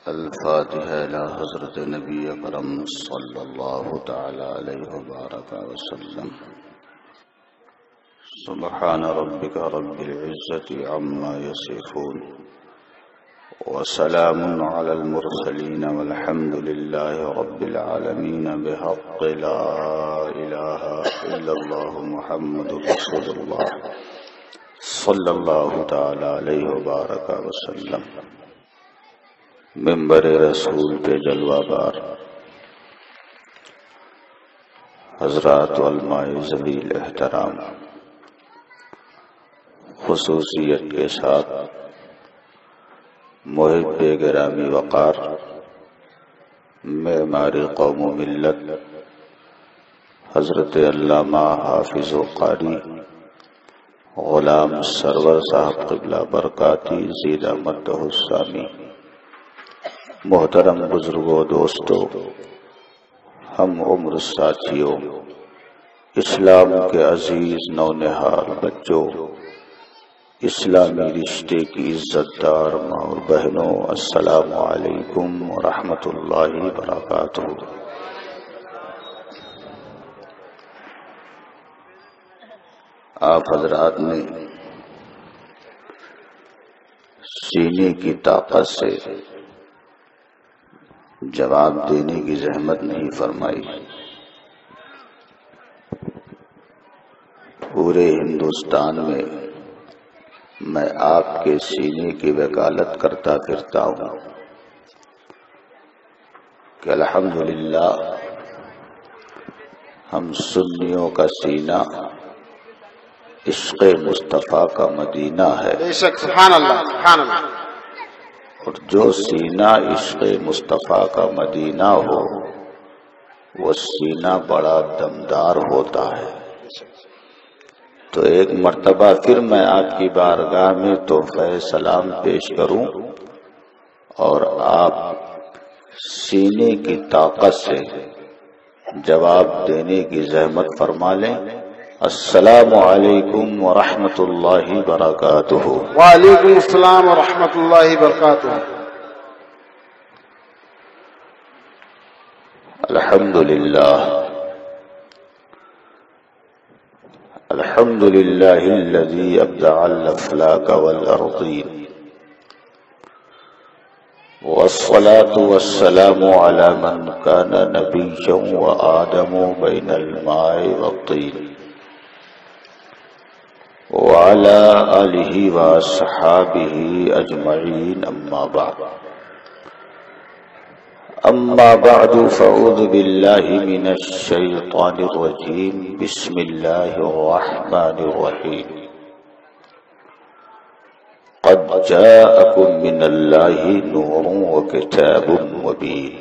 الفاتحة إلى حضرة نبي اکرم صلی اللہ تعالی علیہ وبارک وسلم. سبحان ربك رب العزة عما يصفون وسلام على المرسلين والحمد لله رب العالمين بحق لا إله إلا الله محمد رسول الله صلی اللہ تعالی علیہ وبارک وسلم. منبر رسول پہ جلوہ بار حضرات علماء ذویل احترام، خصوصیت کے ساتھ محب گرامی وقار، معمار قوم و ملت حضرت علامہ حافظ و قاری غلام سرور صاحب قبلہ برکاتی زیدہ مدہ السامی، محترم بزرگوں، دوستوں، ہم عمر ساتھیوں، اسلام کے عزیز نونہال بچوں، اسلامی رشتے کی عزت دار ماں اور بہنوں، السلام علیکم ورحمۃ اللہ وبرکاتہ. آپ حضرات نے سینے کی طاقت سے جواب دینے کی زحمت نہیں فرمائی. پورے ہندوستان میں آپ کے سینے کی وکالت کرتا پھرتا ہوں کہ الحمدللہ ہم سنیوں کا سینہ عشق مصطفیٰ کا مدینہ ہے. بے شک، سبحان اللہ، سبحان اللہ. اور جو سینہ عشق مصطفیٰ کا مدینہ ہو وہ سینہ بڑا دمدار ہوتا ہے. تو ایک مرتبہ پھر میں آپ کی بارگاہ میں تحفہ سلام پیش کروں اور آپ سینے کی طاقت سے جواب دینے کی زحمت فرما لیں. السلام علیکم ورحمۃ اللہ وبرکاتہ. وعلیکم السلام ورحمۃ اللہ وبرکاتہ. الحمد للہ الذی ابدع الافلاک والارضین والصلاة والسلام علی من کان نبیا وآدم بین الماء والطین وعلى آلہ وصحابہ اجمعین. اما بعد فاعوذ باللہ من الشیطان الرجیم. بسم اللہ الرحمن الرحیم. قد جاءکم من اللہ نور وکتاب مبین.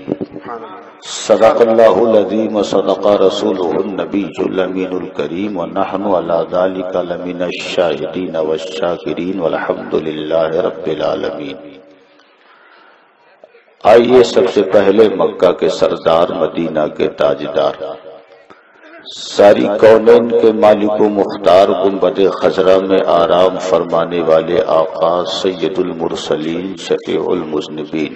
صدق اللہ العظیم وصدق رسولہ النبی الامین الکریم ونحن علی ذلک لمن الشاہدین والشاکرین والحمد للہ رب العالمین. آئیے سب سے پہلے مکہ کے سردار، مدینہ کے تاجدار، ساری کونین کے مالک و مختار، گنبد خضرا میں آرام فرمانے والے آقا سید المرسلین شفیع المذنبین،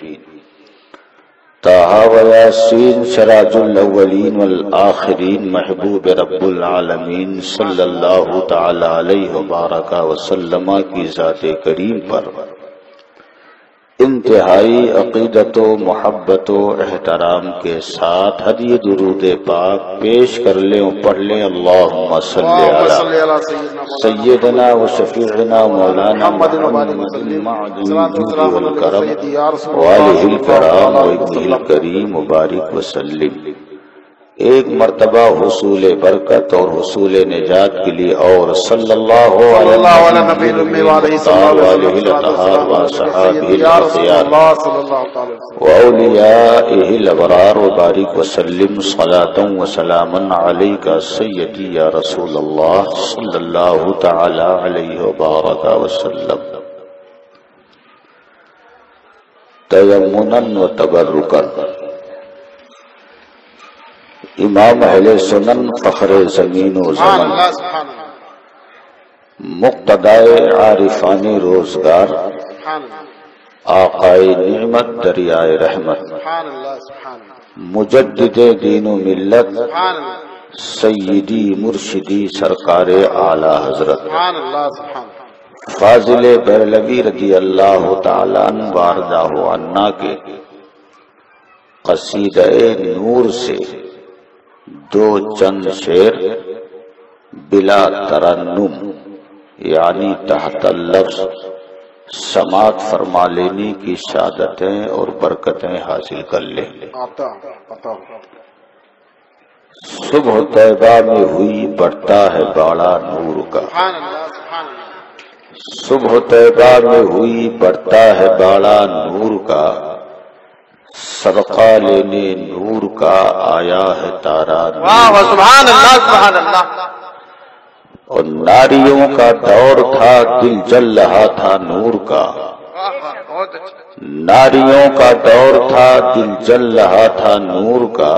طٰہٰ و یاسین سراج الاولین والآخرین، محبوب رب العالمین صلی اللہ تعالی علیہ وبارک وسلم کی ذات کریم پر انتہائی عقیدت و محبت و احترام کے ساتھ ہدیہ درود پاک پیش کر لیں اور پڑھ لیں. اللہم صلی علی سیدنا و شفیعنا مولانا محمد معدن الجود والکرم وآلہ الکرام و ابنہ الکریم مبارک وسلم. ایک مرتبہ حصول برکت اور حصول نجات کے لیے اور صلی اللہ علیہ نبی المی وآلہ الاطہار وصحابہ الاخیار وأولیائہ الابرار وبارک وسلم. صلاة و سلاما علیک سیدی یا رسول اللہ صلی اللہ تعالی علیہ وبارک وسلم. تیمنا و تبرکا، امام اہل سنن فخر زمین و زمن، مقتدائے عارفان روزگار، آقائے نعمت دریائے رحمت، سبحان اللہ سبحان اللہ مجدد دین و ملت، سبحان اللہ سیدی مرشدی سرکار اعلی حضرت سبحان اللہ سبحان اللہ فاضل بریلوی رضی اللہ تعالیٰ عنہ وارضہ عنا کے قصیدہ نور سے دو چند شعر بلا ترنم یعنی تحت اللفظ سماعت فرما لینے کی سعادتیں اور برکتیں حاصل کر لیں۔ آتا پتا صبح طیبہ میں ہوئی بڑھتا ہے باڑا نور کا، سبحان اللہ سبحان اللہ صبح طیبہ میں ہوئی بڑھتا ہے باڑا نور کا، صدقہ لینے نور کا آیا ہے تارا واہ نور، سبحان اللہ سبحان اللہ اور ناریوں کا دور تھا دل جل رہا تھا نور کا، بہت اچھا ناریوں کا دور تھا دل جل رہا تھا نور کا،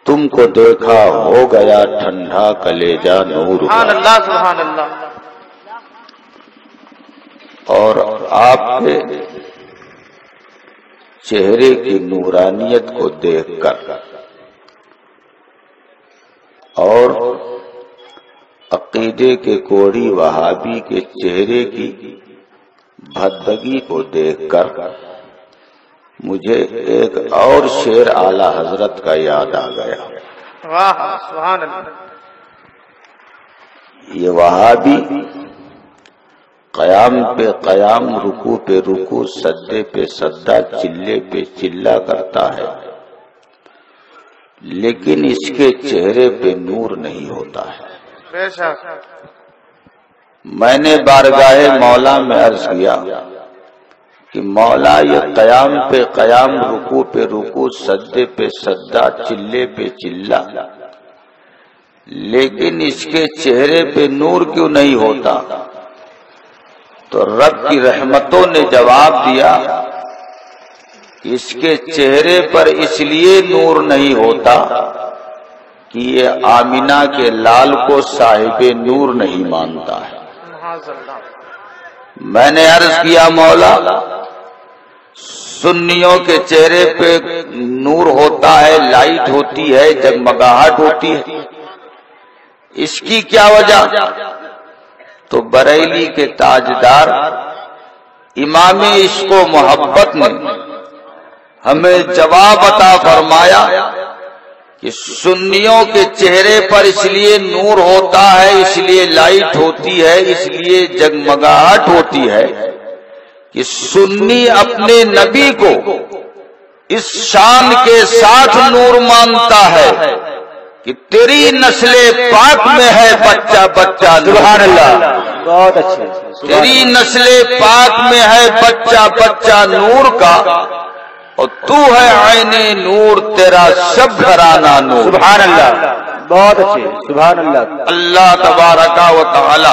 تم کو دیکھا ہو گیا ٹھنڈا کلیجہ نور کا۔ سبحان اللہ سبحان اللہ اور آپ کے چہرے کی نورانیت کو دیکھ کر اور عقیدے کے کوڑی وہابی کے چہرے کی بھدگی کو دیکھ کر مجھے ایک اور شعر اعلی حضرت کا یاد آ گیا۔ واہ سبحان اللہ یہ وہابی قیام پہ قیام، رکوع پہ رکوع، سجدے پہ سجدہ، چلے پہ چلا کرتا ہے، لیکن اس کے چہرے پہ نور نہیں ہوتا ہے۔ بے شک میں نے بارگاہ مولا میں عرض کیا کہ مولا یہ قیام پہ قیام، رکوع پہ رکوع، سجدے پہ سجدہ، چلے پہ چلا، لیکن اس کے چہرے پہ نور کیوں نہیں ہوتا؟ تو رب کی رحمتوں نے جواب دیا، اس کے چہرے پر اس لیے نور نہیں ہوتا کہ یہ آمینہ کے لال کو صاحب نور نہیں مانتا ہے۔ میں نے عرض کیا مولا سنیوں کے چہرے پہ نور ہوتا ہے، لائٹ ہوتی ہے، جگمگاہٹ ہوتی ہے، اس کی کیا وجہ؟ تو بریلی کے تاجدار امام عشق و محبت نے ہمیں جواب عطا فرمایا کہ سنیوں کے چہرے پر اس لیے نور ہوتا ہے، اس لیے لائٹ ہوتی ہے، اس لیے جگمگاہٹ ہوتی ہے کہ سنی اپنے نبی کو اس شان کے ساتھ نور مانتا ہے کہ تیری نسل پاک میں ہے بچہ بچہ نور۔ سبحان اللہ بہت اچھا تیری نسل پاک میں ہے بچہ بچہ نور کا، اور تو ہے عین نور، تیرا سب گھرانہ نور۔ سبحان اللہ بہت اچھے سبحان اللہ اللہ تبارک و تعالی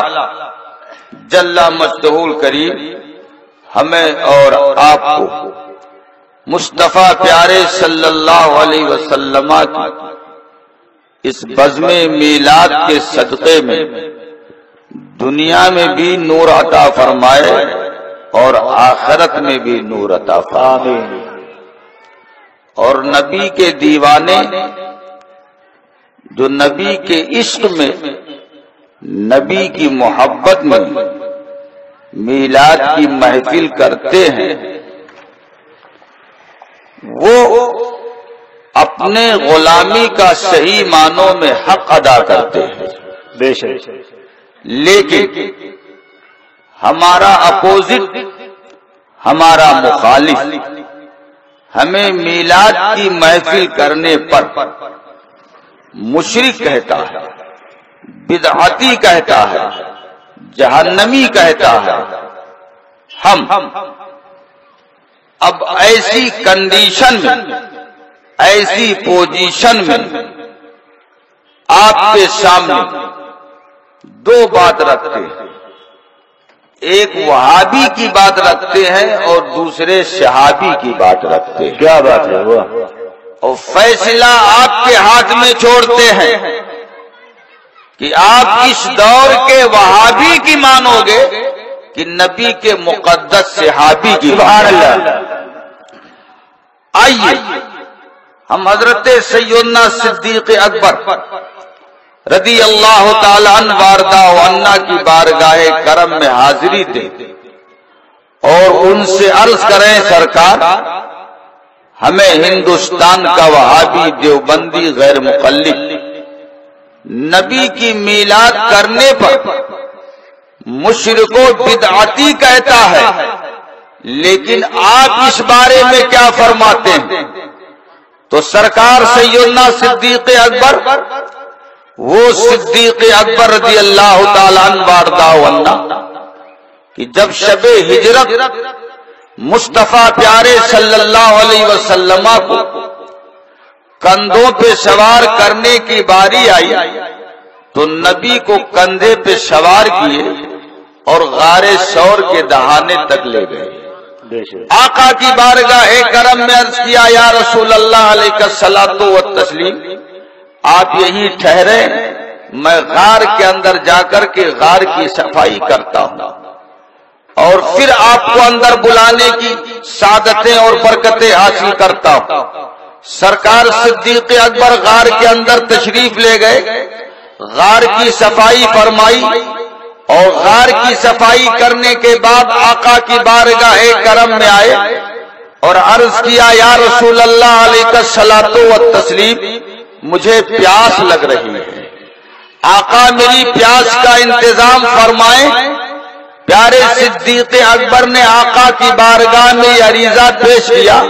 جل مجدہ الکریم ہمیں اور آپ کو مصطفیٰ پیارے صلی اللہ علیہ وسلم کی اس بزم میلاد کے صدقے میں دنیا میں بھی نور عطا فرمائے اور آخرت میں بھی نور عطا فرمائے، اور نبی کے دیوانے جو نبی کے عشق میں، نبی کی محبت میں میلاد کی محفل کرتے ہیں، وہ اپنے غلامی کا صحیح معنوں میں حق ادا کرتے ہیں، بے شک لیکن ہمارا اپوزٹ، ہمارا مخالف ہمیں میلاد کی محفل کرنے پر مشرک کہتا ہے، بدعتی کہتا ہے، جہنمی کہتا ہے۔ ہم اب ایسی کنڈیشن میں، ایسی پوزیشن میں آپ کے سامنے دو بات رکھتے ہیں، ایک وہابی کی بات رکھتے ہیں اور دوسرے شہابی کی بات رکھتے ہیں۔ کیا بات ہے وہ اور فیصلہ آپ کے ہاتھ میں چھوڑتے ہیں کہ آپ اس دور کے وہابی کی مانو گے کہ نبی کے مقدس صحابی کی سبحان اللہ. آئیے ہم حضرت سیدنا صدیق اکبر رضی اللہ تعالی عنہ وارضہ عنہ کی بارگاہ کرم میں حاضری دیں اور ان سے عرض کریں سرکار ہمیں ہندوستان کا وہابی دیوبندی غیر مقلد نبی کی میلاد کرنے پر مشرک و بدعتی کہتا ہے، لیکن آپ اس بارے میں کیا فرماتے ہیں؟ تو سرکار سیدنا صدیق اکبر، وہ صدیق اکبر رضی اللہ تعالیٰ عنہ وارضہ عنہ کہ جب شب ہجرت مصطفیٰ پیارے صلی اللہ علیہ وسلم کو کندھوں پہ سوار کرنے کی باری آئی تو نبی کو کندھے پہ سوار کیے اور غار ثور کے دہانے تک لے گئے. آقا کی بارگاہ کرم میں عرض کیا یا رسول اللہ علیہ الصلاۃ والتسلیم آپ یہیں ٹھہرے، میں غار کے اندر جا کر کے غار کی صفائی کرتا ہوں اور پھر آپ کو اندر بلانے کی سعادتیں اور برکتیں حاصل کرتا ہوں. سرکار صدیق اکبر غار کے اندر تشریف لے گئے، غار کی صفائی فرمائی اور غار کی صفائی کرنے کے بعد آقا کی بارگاہ کرم میں آئے اور عرض کیا یا رسول اللہ علیہ الصلاۃ والتسلیم مجھے پیاس لگ رہی ہے، آقا میری پیاس کا انتظام فرمائیں. پیارے صدیق اکبر نے آقا کی بارگاہ میں یہ عریضہ پیش کیا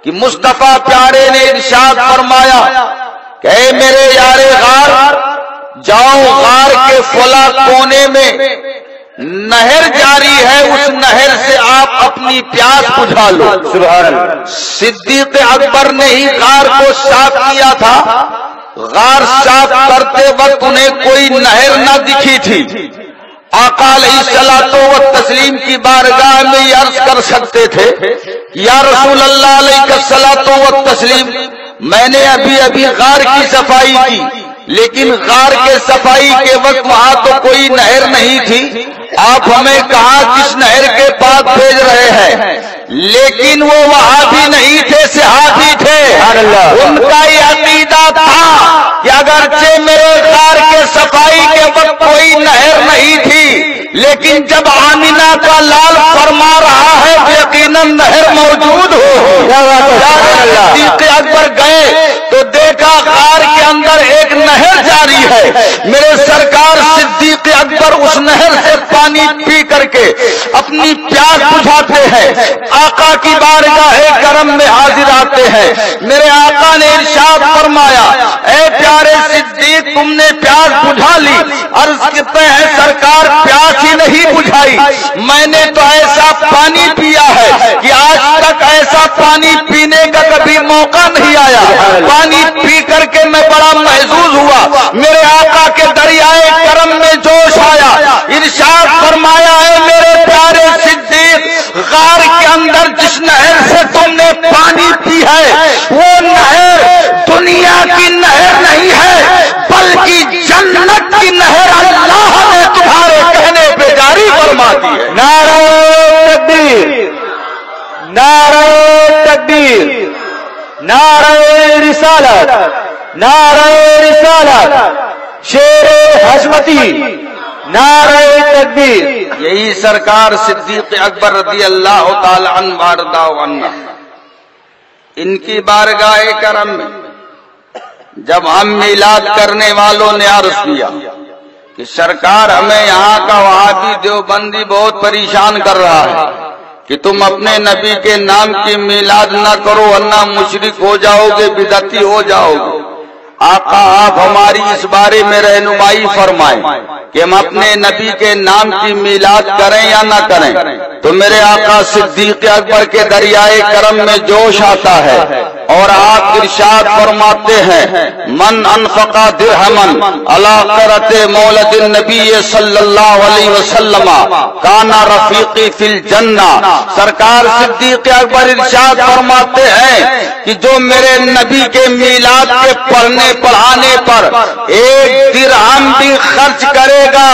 کہ مصطفیٰ پیارے نے ارشاد فرمایا کہ اے میرے یار غار، جاؤ غار کے فلاں کونے میں نہر جاری ہے، اس نہر سے آپ اپنی پیاس بجھا لو. سبحان اللہ. صدیق اکبر نے ہی غار کو صاف کیا تھا، غار صاف کرتے وقت انہیں کوئی نہر نہ دکھی تھی. آقا علیہ الصلوۃ والتسلیم کی بارگاہ میں یہ عرض کر سکتے تھے یا رسول اللہ علیہ الصلوۃ والتسلیم میں نے ابھی غار کی صفائی کی، لیکن غار کے صفائی کے وقت وہاں تو کوئی نہر نہیں تھی، آپ ہمیں کہاں کس نہر کے پاس بھیج رہے ہیں؟ لیکن وہ وہاں بھی نہیں تھے، صحابی تھے. ان کا یہ عقیدہ تھا کہ اگرچہ میرے غار کے صفائی کے وقت کوئی نہر نہیں تھی، لیکن جب آمینہ کا لال فرما رہا ہے یقیناً نہر موجود ہو. صدیق اکبر گئے تو دیکھا غار کے اندر ایک نہر جاری ہے. میرے سرکار صدیق اکبر اس نہر سے پانی پی کر کے اپنی پیاس بجھاتے ہیں، آقا کی بارگاہ کرم میں حاضر آتے ہیں. میرے آقا نے ارشاد فرمایا اے پیارے صدیق تم نے پیاس بجھا لی. عرض کرتے ہیں سرکار پیاس ہی نہیں بجھائی، میں نے تو ایسا پانی پیا ہے کہ آج تک ایسا پانی پینے کا کبھی موقع نہیں آیا. پانی پی کر کے میں بڑا محظوظ ہوا، میرے آقا کے دریائے کرم میں جوش آیا. ارشاد فرمایا ہے میرے پیارے صدیق غار کے اندر جس نہر سے تم نے پانی پی ہے وہ نہر دنیا کی نہر نہیں ہے بلکہ جنت کی نہر اللہ نے تمہارے کہنے پہ جاری فرما دی ہے. نعرہ تکبیر، نعرہ تکبیر، نعرہ رسالت، نعرہ رسالت، شیر حشمتی، نعرہ تکبیر. یہی سرکار صدیق اکبر رضی اللہ تعالی عنہ وارضہ عنہ ان کی بارگاہ کرم میں جب ہم میلاد کرنے والوں نے عرض کیا کہ سرکار ہمیں یہاں کا وہابی دیوبندی بہت پریشان کر رہا ہے کہ تم اپنے نبی کے نام کی میلاد نہ کرو ورنہ مشرک ہو جاؤ گے، بدعتی ہو جاؤ گے. آقا آپ ہماری اس بارے میں رہنمائی فرمائیں کہ ہم اپنے نبی کے نام کی میلاد کریں یا نہ کریں. تو میرے آقا صدیق اکبر کے دریائے کرم میں جوش آتا ہے، اور آپ ارشاد فرماتے ہیں من انفق درہمن علی قرۃ مولد النبی صلی اللہ علیہ وسلم کان رفیقی فی الجنہ. سرکار صدیق اکبر ارشاد فرماتے ہیں کہ جو میرے نبی کے میلاد کے پڑھنے پڑھانے پر 1 درہم بھی خرچ کرے گا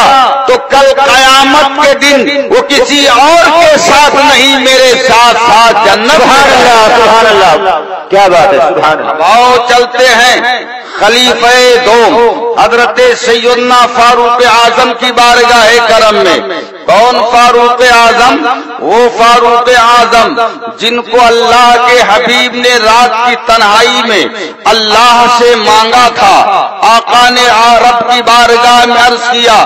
تو کل قیامت کے دن وہ کسی اور کے ساتھ نہیں میرے ساتھ ساتھ جنت. سبحان اللہ سبحان اللہ، کیا بات ہے، سبحان اللہ. آؤ چلتے ہیں خلیفہ دوم حضرت سیدنا فاروق اعظم کی بارگاہ کرم میں. کون فاروق اعظم؟ وہ فاروق اعظم جن کو اللہ کے حبیب نے رات کی تنہائی میں اللہ سے مانگا تھا. آقا نے رب کی بارگاہ میں عرض کیا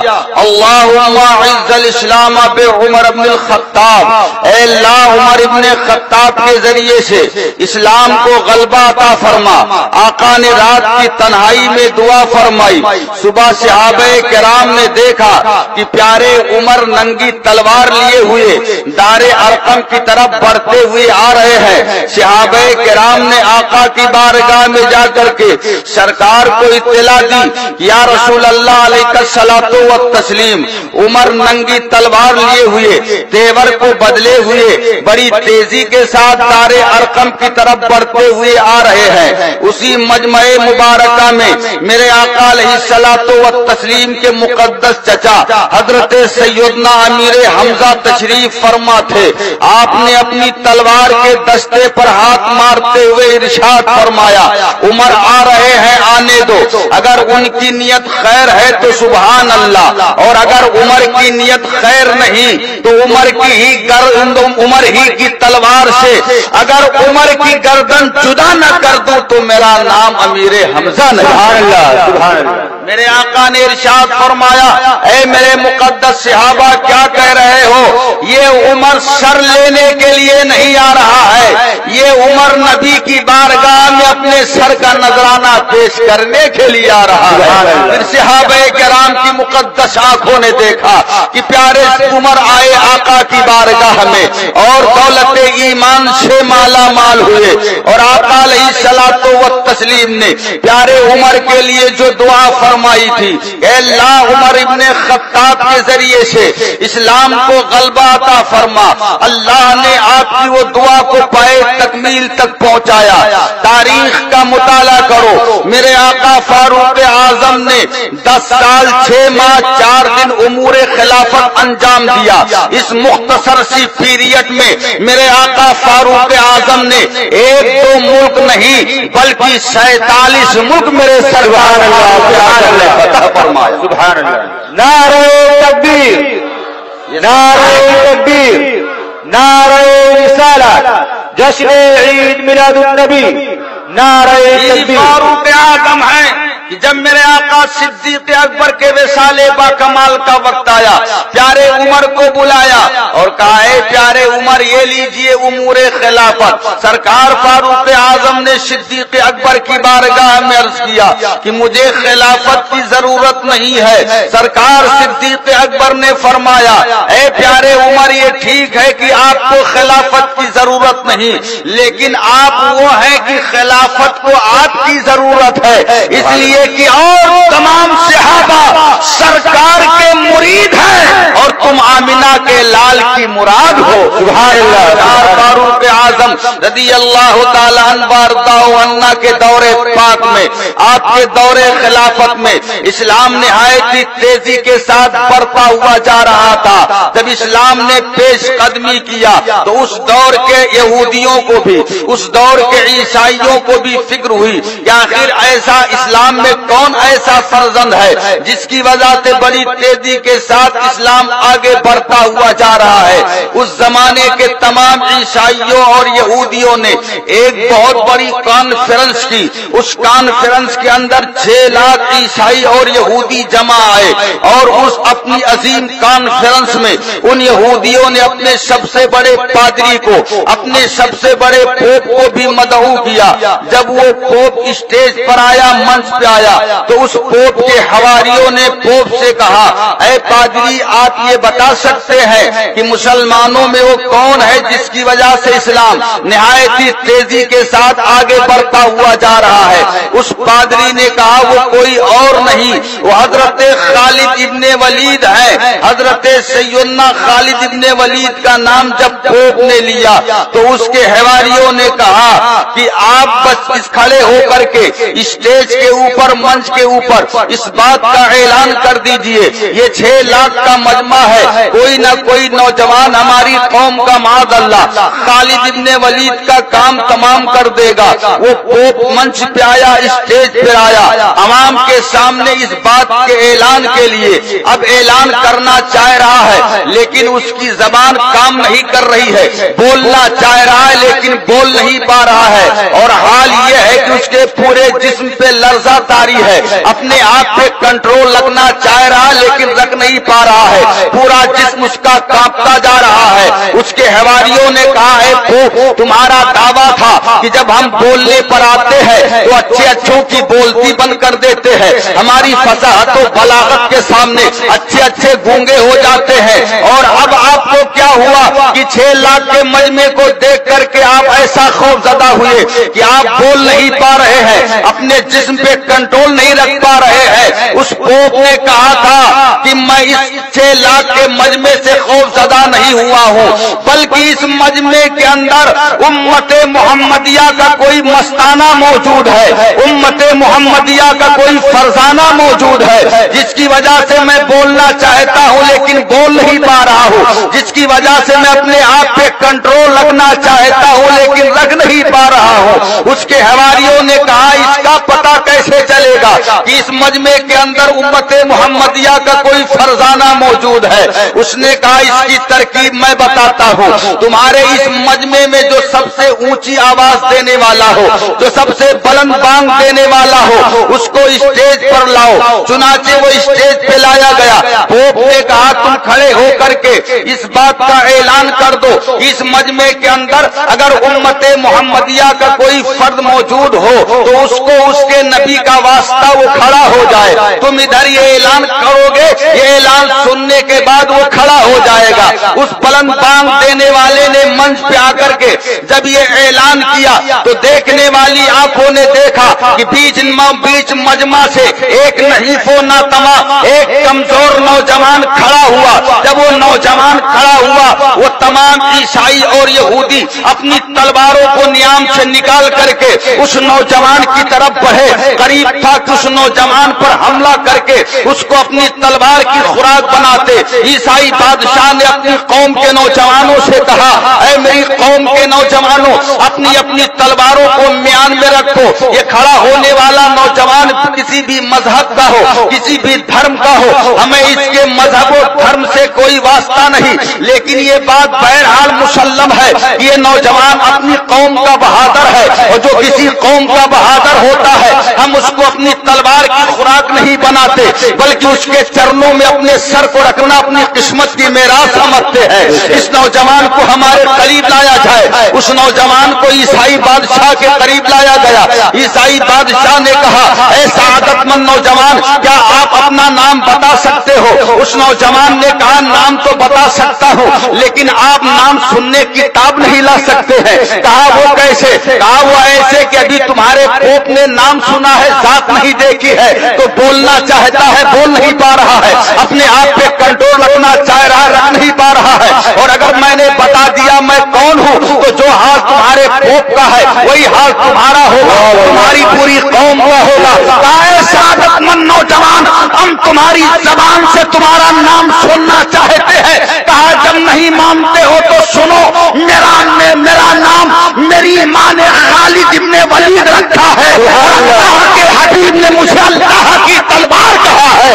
اللہم اعز الاسلام بعمر بن الخطاب، اے اللہ عمر ابن خطاب کے ذریعے سے اسلام کو غلبہ عطا فرما. آقا نے رات کی تنہائی میں دعا فرمائی. صبح صحابہ کرام نے دیکھا کہ پیارے عمر ننگی تلوار لیے ہوئے دار ارقم کی طرف بڑھتے ہوئے آ رہے ہیں. صحابہ کرام نے آقا کی بارگاہ میں جا کر کے سرکار کو اطلاع دی یا رسول اللہ علیہ الصلوۃ والتسلیم، عمر ننگی تلوار لیے ہوئے تیور کو بدلے ہوئے بڑی تیزی کے ساتھ دار ارقم کی طرف بڑھتے ہوئے آ رہے ہیں. اسی مجمع مبارکہ میں میرے آقا علیہ الصلوۃ والتسلیم کے مقدس چچا حضرت سیدنا امیر حمزہ تشریف فرما تھے. آپ نے اپنی تلوار کے دستے پر ہاتھ مارتے ہوئے ارشاد فرمایا عمر آ رہے ہیں آنے دو، اگر ان کی نیت خیر ہے تو سبحان اللہ، اور اگر عمر کی نیت خیر نہیں تو عمر ہی کی تلوار سے اگر عمر کی گردن جدا نہ کر دوں تو میرا نام امیر حمزہ نہیں. سبحان اللہ سبحان اللہ. میرے آقا نے ارشاد فرمایا اے میرے مقدس صحابہ کیا کہہ رہے ہو؟ یہ عمر سر لینے کے لیے نہیں آ رہا ہے، یہ عمر نبی کی بارگاہ میں اپنے سر کا نذرانہ پیش کرنے کے لیے آ رہا ہے. پھر صحابہ کرام کی مقدس آنکھوں نے دیکھا کہ پیارے عمر آئے آقا کی بارگاہ میں اور دولت ایمان سے مالا مال ہوئے، اور آقا علیہ الصلوۃ والتسلیم نے پیارے عمر کے لیے جو دعا فرمائی تھی اے اللہ عمر ابن خطاب کے ذریعے سے اسلام کو غلبہ عطا فرما. اللہ نے آپ کی وہ دعا کو پائے تکمیل تک پہنچایا. تاریخ کا مطالعہ کرو، میرے آقا فاروق اعظم نے 10 سال 6 ماہ 4 دن امور خلافت انجام دیا. اس مختصر سی پیریڈ میں میرے آقا فاروق اعظم نے 1-2 ملک نہیں بلکہ 47 ملک میرے سرکار فتح فرمایا. سبحان اللہ. نعرہ تکبیر، نعرہ تکبیر، نعرہ رسالت، جشن عید میلاد النبی، نعرہ تکبیر. فاروق اعظم ہے کہ جب میرے آقا صدیق اکبر کے وصال با کمال کا وقت آیا پیارے عمر کو بلایا اور کہا اے پیارے عمر یہ لیجئے امور خلافت. سرکار فاروق اعظم نے صدیق اکبر کی بارگاہ میں عرض کیا کہ مجھے خلافت کی ضرورت نہیں ہے. سرکار صدیق اکبر نے فرمایا اے پیارے عمر یہ ٹھیک ہے کہ آپ کو خلافت کی ضرورت نہیں، لیکن آپ وہ ہیں کہ خلافت کو آپ کی ضرورت ہے، اس لیے کہ اور تمام صحابہ سرکار کے مرید ہیں اور تم آمنہ کے لال کی مراد ہو. سبحان اللہ. فاروق اعظم رضی اللہ تعالی عنہ کے دور پاک میں آپ کے دور خلافت میں اسلام نہایت ہی تیزی کے ساتھ بڑھتا ہوا جا رہا تھا. جب اسلام نے پیش قدمی کیا تو اس دور کے یہودیوں کو بھی اس دور کے عیسائیوں کو بھی فکر ہوئی کہ آخر ایسا اسلام میں کون ایسا فرزند ہے جس کی وجہ سے بڑی تیزی کے ساتھ اسلام آگے بڑھتا ہوا جا رہا ہے. اس زمانے کے تمام عیسائیوں اور یہودیوں نے ایک بہت بڑی کانفرنس کی. اس کانفرنس کے اندر 6 لاکھ عیسائی اور یہودی جمع آئے اور اس اپنی عظیم کانفرنس میں ان یہودیوں نے اپنے سب سے بڑے پادری کو اپنے سب سے بڑے پوپ کو بھی مدعو کیا. جب وہ پوپ اسٹیج پر آیا منچ پہ آیا تو اس پوپ کے حواریوں نے پوپ سے کہا اے پادری آپ یہ بتا سکتے ہیں کہ مسلمانوں میں وہ کون ہے جس کی وجہ سے اسلام نہایت ہی تیزی کے ساتھ آگے بڑھتا ہوا جا رہا ہے؟ اس پادری نے کہا وہ کوئی اور نہیں وہ حضرت خالد ابن ولید ہے۔ حضرت سیدنا خالد ابن ولید کا نام جب پوپ نے لیا تو اس کے حواریوں نے کہا کہ آپ بس اس کھڑے ہو کر کے اسٹیج کے اوپر منچ کے اوپر اس بات کا اعلان کر دیجئے یہ 6 لاکھ کا مجمع ہے، کوئی نہ کوئی نوجوان ہماری قوم کا معاذ اللہ خالد ابن ولید کا کام تمام کر دے گا۔ وہ پوپ منچ پہ آیا، اسٹیج پہ آیا، عوام کے سامنے اس بات کے اعلان کے لیے اب اعلان کرنا چاہ رہا ہے لیکن اس کی زبان کام نہیں کر رہی ہے، بولنا چاہ رہا ہے لیکن بول نہیں پا رہا ہے، اور حال یہ ہے کہ اس کے پورے جسم پہ لرزہ طاری ہے، اپنے آپ پہ کنٹرول رکھنا چاہ رہا ہے لیکن رکھ نہیں پا رہا ہے، پورا جسم اس کا کانپتا جا رہا ہے۔ اس کے حواریوں نے کہا ہے پوپ تمہارا دعویٰ تھا کہ جب ہم بولنے پر آتے ہیں تو اچھے اچھوں کی بولتی بند کر دیتے ہیں، ہماری فصاحت و بلاغت کے سامنے اچھے اچھے گونگے ہو جاتے ہیں، اور اب آپ کو کیا ہوا کہ 6 لاکھ کے مجمع کو دیکھ کر کے آپ ایسا خوف زدہ ہوئے کہ آپ بول نہیں پا رہے ہیں، اپنے جسم پہ کنٹرول نہیں رکھ پا رہے ہیں۔ اس پوپ نے کہا تھا کہ میں اس 6 لاکھ کے مجمع سے خوف زدہ نہیں ہوا ہوں بلکہ اس مجمع کے اندر امت محمدیہ کا کوئی مستانہ موجود ہے، امت محمدیہ کا کوئی فرزانہ موجود ہے جس کی وجہ سے میں بولنا چاہتا ہوں لیکن بول نہیں پا رہا ہوں، جس کی وجہ سے میں اپنے آپ پہ کنٹرول رکھنا چاہتا ہوں لیکن رکھ نہیں پا رہا ہوں۔ اس کے حواریوں نے کہا اس کا پتہ کیسے چلے گا کہ اس مجمع کے اندر امت محمدیہ کا کوئی فرزانہ موجود ہے؟ اس نے کہا اس کی ترکیب میں بتاتا ہوں، تمہارے اس مجمع میں جو سب سے اونچی آواز دینے والا ہو، جو سب سے بلند بانگ دینے والا ہو اس کو اسٹیج پر لاؤ۔ چنانچہ وہ اسٹیج پہ لایا گیا۔ پوپ نے کہا تم کھڑے ہو کر کے اس بات کا اعلان کر دو کہ اس مجمع کے اندر اگر امت محمدیہ کا کوئی فرد موجود ہو تو اس کو اس کے نبی کا واسطہ وہ کھڑا ہو جائے۔ تم ادھر یہ اعلان کرو گے، یہ اعلان سننے کے بعد وہ کھڑا ہو جائے گا۔ اس بلند بانگ دینے والے نے منچ پہ آ کر کے جب یہ اعلان کیا تو دیکھنے والی آنکھوں نے دیکھا کہ بیچ مجمع سے ایک نحیف و ناتما ایک کمزور نوجوان کھڑا ہوا۔ جب وہ نوجوان کھڑا ہوا وہ تمام عیسائی اور یہودی اپنی تلواروں کو نیام سے نکال کر کے اس نوجوان کی طرف بڑھے، قریب تھا کہ اس نوجوان پر حملہ کر کے اس کو اپنی تلوار کی خوراک بناتے۔ عیسائی بادشاہ نے اپنی قوم کے نوجوانوں سے کہا اے میری قوم کے نوجوانوں اپنی اپنی تلواروں کو میان میں رکھو، یہ کھڑا ہونے والا نوجوان کسی بھی مذہب کا ہو، کسی بھی دھرم کا ہو، ہمیں اس کے مذہب و دھرم سے کوئی واسطہ نہیں، لیکن یہ بات بہرحال مسلم ہے کہ یہ نوجوان اپنی قوم کا بہادر ہے، اور جو کسی قوم کا بہادر ہوتا ہے ہم اس کو اپنی تلوار کی خوراک نہیں بناتے بلکہ اس کے چرنوں میں اپنے سر کو رکھنا اپنی قسمت کی میراث سمجھتے ہیں۔ اس نوجوان کو ہمارے قریب لایا جائے۔ اس نوجوان کو عیسائی بادشاہ کے قریب لایا گیا۔ عیسائی بادشاہ نے کہا اے سعادت مند نوجوان کیا آپ اپنا نام بتا سکتے ہو؟ اس نوجوان نے کہا نام تو بتا سکتا ہوں لیکن آپ نام سننے کی تاب نہیں لا سکتے ہیں۔ کہا وہ کیسے؟ کہا وہ ایسے کہ ابھی تمہارے پوپ نے نام سنا ہے، ذات نہیں دیکھی ہے تو بولنا چاہتا ہے بول نہیں پا رہا ہے، اپنے آپ پہ کنٹرول رکھنا چاہ رہا ہے رکھ نہیں پا رہا ہے، اور اگر میں نے بتا دیا میں کون ہوں تو جو حال تمہارے پوپ کا ہے وہی حال تمہارا ہوگا، تمہاری پوری قوم کا ہوگا۔ کہا سعادت مند نوجوان ہم تمہاری زبان سے تمہارا نام سننا چاہتے ہیں۔ کہا جب نہیں مانتے ہو تو سنو، میرا نام میری ماں نے خالد ابن ولید رکھا ہے، اللہ کے حبیب نے مجھے اللہ کی تلوار کہا ہے۔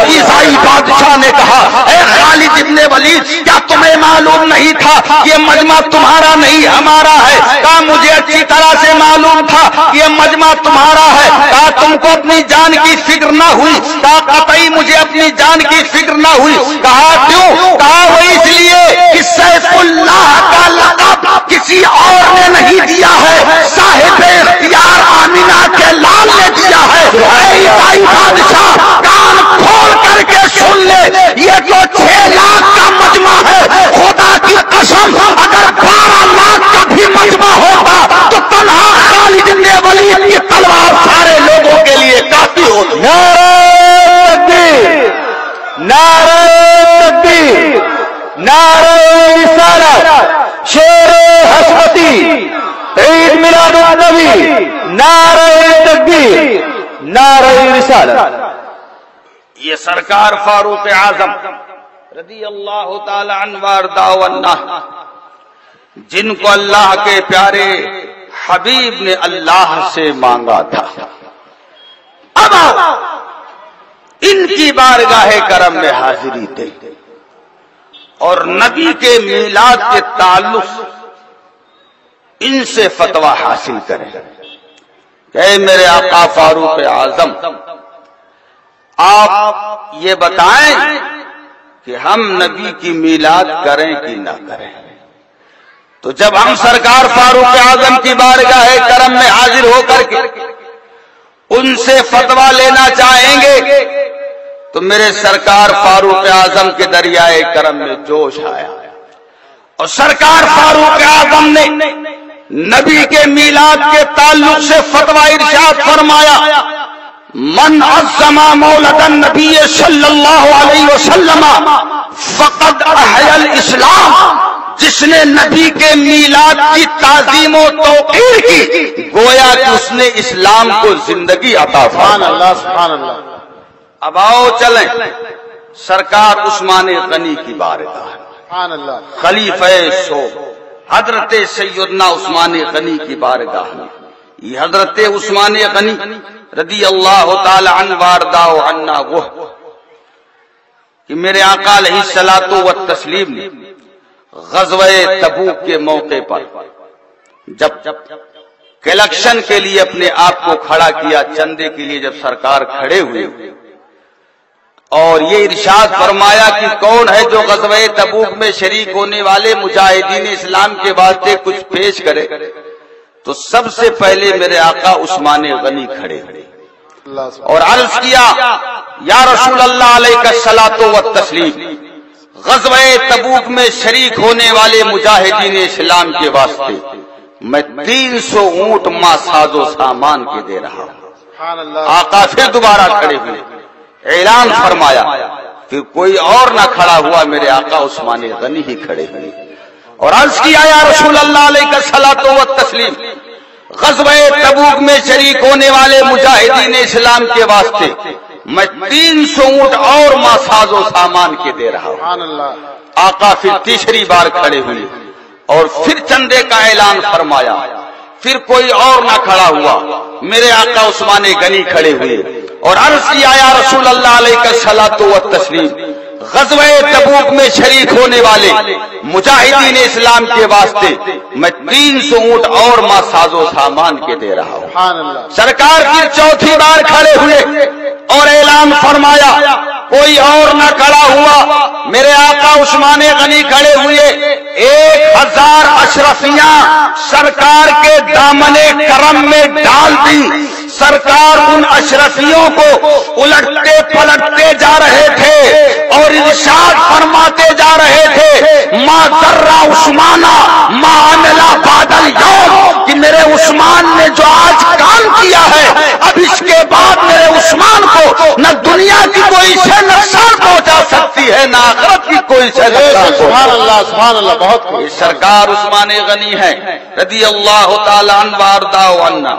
عیسائی بادشاہ نے کہا اے خالد ابن ولید کیا تمہیں معلوم نہیں تھا یہ مجمع تمہارا نہیں ہمارا ہے؟ کہا مجھے اچھی طرح سے معلوم تھا یہ مجمع تمہارا ہے۔ کہا تم کو اپنی جان کی فکر نہ ہوئی؟ کہا قطعی مجھے اپنی جان کی فکر نہ ہوئی۔ کہا کیوں؟ کہا وہ اس لیے کہ سیف اللہ کا لقب کسی اور نے نہیں دیا ہے، صاحب اختیار آمینہ کے لال نے دیا ہے۔ اے عیسائی بادشاہ کان کھول کر کے سن لے، یہ تو 6 لاکھ کا مجمع ہے، خدا کی قسم اگر 12 لاکھ کا بھی مجمع ہوتا تو تنہا خالد بن ولید کی تلوار سارے لوگوں کے لیے کافی ہوتی۔ نعرہ تکبیر، نعرہ تکبیر، نعرہ رسالت، شیر حسبتی، عید میلاد النبی، نعرہ تکبیر، نعرہ رسالت۔ یہ سرکار فاروق اعظم رضی اللہ تعالی عنہ وارضا عنہ جن کو اللہ کے پیارے حبیب نے اللہ سے مانگا تھا، اب ان کی بارگاہ کرم میں حاضری دے اور نبی کے میلاد کے تعلق ان سے فتویٰ حاصل کریں کہ اے میرے آقا فاروق اعظم، آپ یہ بتائیں کہ ہم نبی کی میلاد کریں کہ نہ کریں۔ تو جب ہم سرکار فاروق اعظم کی بارگاہ کرم میں حاضر ہو کر کے ان سے فتویٰ لینا چاہیں گے تو میرے سرکار فاروق اعظم کے دریائے کرم میں جوش آیا اور سرکار فاروق اعظم نے نبی کے میلاد کے تعلق سے فتویٰ ارشاد فرمایا، من عظم مولد النبی صلی اللہ علیہ وسلم فقد احیا الاسلام، جس نے نبی کے میلاد کی تعظیم و توقیر کی گویا کہ اس نے اسلام کو زندگی عطا فرمائی۔ سبحان اللہ، سبحان اللہ۔ اب آؤ چلیں سرکار عثمان غنی کی بارگاہ، سبحان اللہ۔ خلیفہ سو حضرت سیدنا عثمان غنی کی بارگاہ میں یہ حضرت عثمان غنی رضی اللہ تعالی عنہ وارضا عنہ وہ کہ میرے آقا علیہ الصلوۃ والتسلیم نے غزوہ تبوک کے موقع پر جب کلیکشن کے لیے اپنے آپ کو کھڑا کیا، چندے کے لیے جب سرکار کھڑے ہوئے اور یہ ارشاد فرمایا کہ کون ہے جو غزوہ تبوک میں شریک ہونے والے مجاہدین اسلام کے واسطے کچھ پیش کرے، تو سب سے پہلے میرے آقا عثمان غنی کھڑے اور عرض کیا، یا رسول اللہ علیہ الصلوۃ والتسلیم، غزوہ تبوک میں شریک ہونے والے مجاہدین اسلام کے واسطے میں 300 اونٹ ماں ساز و سامان کے دے رہا ہوں۔ سبحان اللہ۔ آقا پھر دوبارہ کھڑے ہوئے، اعلان فرمایا، پھر کوئی اور نہ کھڑا ہوا، میرے آقا عثمان غنی ہی کھڑے ہوئے اور عرض کیا، یا رسول اللہ علیہ الصلوۃ والتسلیم، غزوہ تبوک میں شریک ہونے والے مجاہدین اسلام کے واسطے میں 300 اونٹ اور ماں ساز و سامان کے دے رہا ہوں۔ سبحان اللہ۔ آقا پھر تیسری بار کھڑے ہوئے اور پھر چندے کا اعلان فرمایا، پھر کوئی اور نہ کھڑا ہوا، میرے آقا عثمان غنی کھڑے ہوئے اور عرض کیا، یا رسول اللہ علیہ الصلوۃ والتسلیم، غزوہ تبوک میں شریک ہونے والے مجاہدین اسلام کے واسطے میں 300 اونٹ اور ماں ساز و سامان کے دے رہا ہوں۔ سبحان اللہ۔ سرکار پھر چوتھی بار کھڑے ہوئے اور اعلان فرمایا، کوئی اور نہ کھڑا ہوا، میرے آقا عثمان غنی کھڑے ہوئے، 1000 اشرفیاں سرکار کے دامن کرم میں ڈال دی۔ سرکار ان اشرفیوں کو الٹتے پلٹتے جا رہے تھے اور ارشاد فرماتے جا رہے تھے، ما ذرہ عثمانہ ما عملا بعد اليوم، کہ میرے عثمان نے جو آج کام کیا ہے، اب اس کے بعد میرے عثمان کو نہ دنیا کی کوئی شے نقصان پہنچا سکتی ہے، نہ آخرت کی کوئی شے نقصان۔ سبحان اللہ، سبحان اللہ۔ بہت یہ سرکار عثمان غنی ہے رضی اللہ تعالی عنہ وارضا عنہ،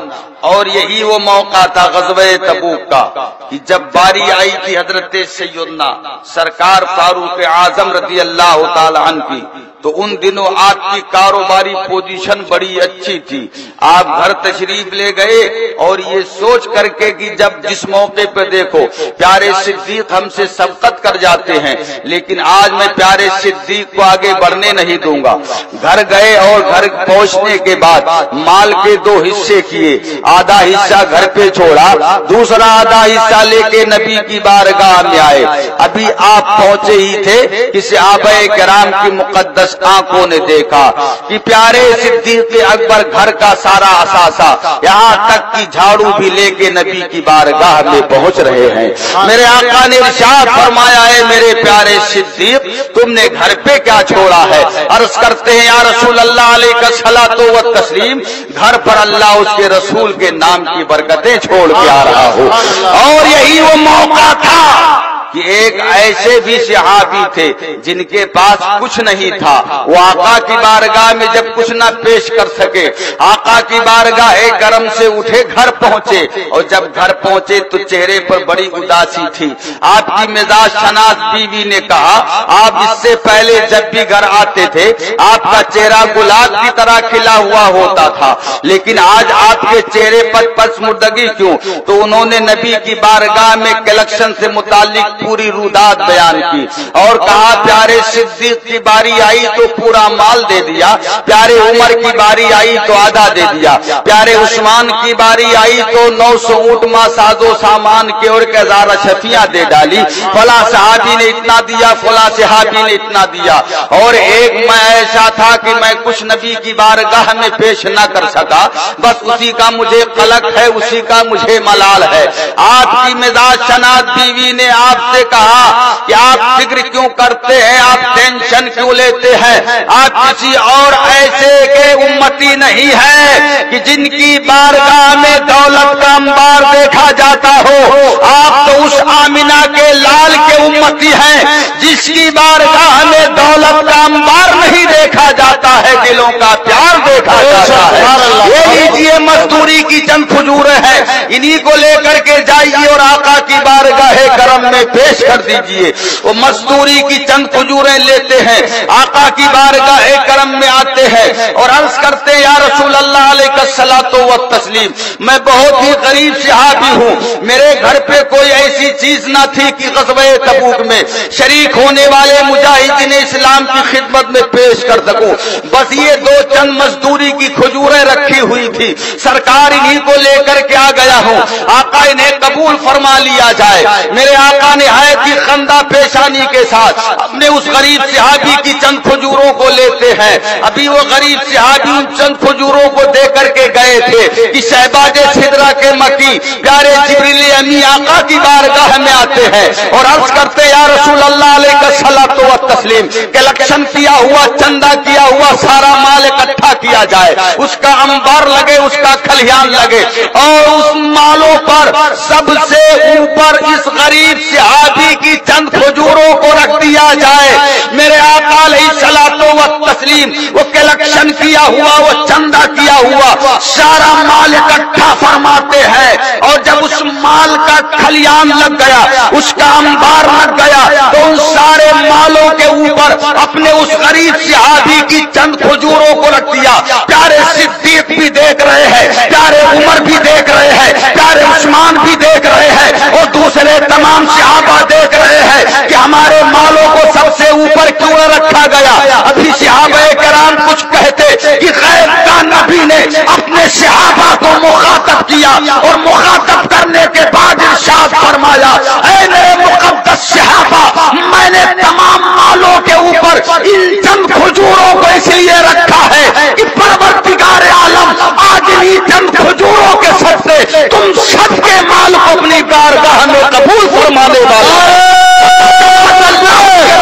اور یہی وہ موقع تھا غزوہ تبوک کا کہ جب باری آئی تھی حضرت سیدنا سرکار فاروق اعظم رضی اللہ تعالی عنہ کی، تو ان دنوں آپ کی کاروباری پوزیشن بڑی اچھی تھی، آپ گھر تشریف لے گئے اور یہ سوچ کر کے کہ جب جس موقع پہ دیکھو پیارے صدیق ہم سے سبقت کر جاتے ہیں، لیکن آج میں پیارے صدیق کو آگے بڑھنے نہیں دوں گا۔ گھر گئے اور گھر پہنچنے کے بعد مال کے 2 حصے کیے، آدھا حصہ گھر پہ چھوڑا، دوسرا آدھا حصہ لے کے نبی کی بارگاہ میں آئے۔ ابھی آپ پہنچے ہی تھے کہ صحابہ کرام کی مقدس آنکھوں نے دیکھا کہ پیارے صدیق اکبر گھر کا سارا اثاثہ یہاں تک کہ جھاڑو بھی لے کے نبی کی بارگاہ میں پہنچ رہے ہیں۔ میرے آقا نے ارشاد فرمایا ہے میرے پیارے صدیق تم نے گھر پہ کیا چھوڑا ہے؟ عرض کرتے ہیں یا رسول اللہ علیہ الصلوۃ والتسلیم گھر پر اللہ اس کے رسول کے نام کی برکتیں چھوڑ کے آ رہا ہو۔ اور یہی وہ موقع تھا کہ ایک ایسے بھی صحابی تھے جن کے پاس کچھ نہیں تھا، وہ آقا کی بارگاہ میں جب کچھ نہ پیش کر سکے آقا کی بارگاہ کرم سے اٹھے گھر پہنچے، اور جب گھر پہنچے تو چہرے پر بڑی اداسی تھی۔ آپ کی مزاج شناس بیوی نے کہا آپ اس سے پہلے جب بھی گھر آتے تھے آپ کا چہرہ گلاب کی طرح کھلا ہوا ہوتا تھا، لیکن آج آپ کے چہرے پر پسمردگی کیوں؟ تو انہوں نے نبی کی بارگاہ میں کلیکشن سے متعلق پوری رودات بیان کی اور کہا پیارے صدیق کی باری آئی تو پورا مال دے دیا، پیارے عمر کی باری آئی تو آدھا دے دیا، پیارے عثمان کی باری آئی تو 900 اونٹ ماں ساز و سامان کے اور 1000 اشرفیاں دے ڈالی، فلاں صحابی نے اتنا دیا فلاں صحابی نے اتنا دیا، اور ایک میں ایسا تھا کہ میں کچھ نبی کی بارگاہ میں پیش نہ کر سکا، بس اسی کا مجھے قلق ہے اسی کا مجھے ملال ہے۔ آپ کی مزاج شناس بیوی نے آپ سے کہا کہ آپ فکر کیوں کرتے ہیں، آپ ٹینشن کیوں لیتے ہیں؟ آپ کسی اور ایسے کے امتی نہیں ہے کہ جن کی بارگاہ میں دولت کا انبار دیکھا جاتا ہو، آپ تو اس آمنہ کے لال کے امتی ہیں جس کی بارگاہ میں دولت کا انبار نہیں دیکھا جاتا ہے، دلوں کا پیار دیکھا جاتا ہے۔ یہ لیجیے مزدوری کی چند کھجوریں ہیں، انہی کو لے کر کے جائیے اور آقا کی بارگاہ کرم میں پیش کر دیجئے۔ وہ مزدوری کی چند کھجوریں لیتے ہیں، آقا کی بارگاہ کرم میں آتے ہیں اور عرض کرتے ہیں یا رسول اللہ علیہ الصلوۃ والتسلیم میں بہت ہی غریب صحابی ہوں، میرے گھر پہ کوئی ایسی چیز نہ تھی کہ غزوہ تبوک میں شریک ہونے والے مجاہدین اسلام کی خدمت میں پیش کر سکوں، بس یہ 2 چند مزدوری کی کھجوریں رکھی ہوئی تھی، سرکار انہی کو لے کر کے آ گیا ہوں، آقا انہیں قبول فرما لیا جائے۔ میرے آقا نہایت ہی خندہ پیشانی کے ساتھ اپنے اس غریب صحابی کی چند کھجوروں کو لیتے ہیں۔ ابھی وہ غریب صحابی ان چند کھجوروں کو دے کر کے گئے تھے کہ شہباز سدرہ کے مکی پیارے جبریل امی آقا کی بارگاہ میں آتے ہیں اور عرض کرتے یا رسول اللہ علیہ الصلوۃ والتسلیم کلیکشن کیا ہوا چندہ کیا ہوا سارا مال اکٹھا کیا جائے، اس کا انبار لگے اس کا کھلیان لگے اور اس مالوں پر سب سے اوپر اس غریب صحابی کی چند کھجوروں کو رکھ دیا جائے۔ میرے آقا علیہ الصلوۃ والتسلیم وہ کلیکشن کیا ہوا وہ چندہ کیا ہوا سارا مال اکٹھا فرماتے ہیں، اور جب اس مال کا کھلیان لگ گیا اس کا انبار لگ گیا تو ان سارے مالوں کے اوپر اپنے اس غریب صحابی کی چند کھجوروں کو رکھ دیا۔ پیارے صدیق بھی دیکھ رہے ہیں، پیارے عمر بھی دیکھ رہے ہیں، پیارے عثمان بھی دیکھ رہے ہیں اور دوسرے تمام صحابہ دیکھ رہے ہیں کہ ہمارے مالوں کو سب سے اوپر کیوں رکھا گیا۔ ابھی صحابہ کرام کچھ کہتے کہ غیب کا نبی نے اپنے صحابہ کو مخاطب کیا اور مخاطب کرنے کے بعد ارشاد فرمایا اے میرے مقدس صحابہ میں نے تمام مالوں کے اوپر ان چند کھجوروں کو اس لیے رکھا ہے کہ پروردگار عالم آج انہیں چند کھجوروں کے صدقے تم سب کے مال کو اپنی بارگاہ میں قبول فرمانے والا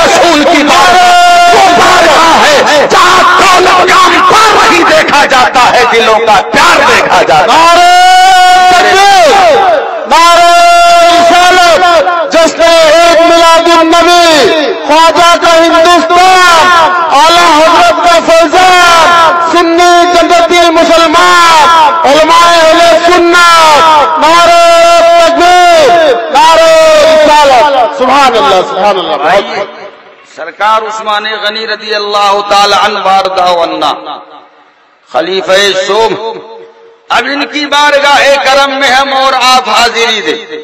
رسول کی بارگاہ ہے جہاں دولت کا انبار نہیں دیکھا جاتا ہے، دلوں کا پیار دیکھا جاتا ہے۔ جشن عید میلاد النبی خواجہ کا ہندوستان اعلیٰ حضرت کا فیضان سنی جنتی المسلمان علماء اہل سنت نعرہ تکبیر نعرہ رسالت سبحان اللہ سبحان اللہ۔ سرکار عثمان غنی رضی اللہ تعالی عنہ وارضہ عنا خلیفہ صوم اب ان کی بارگاہ کرم میں ہم اور آپ حاضری دیں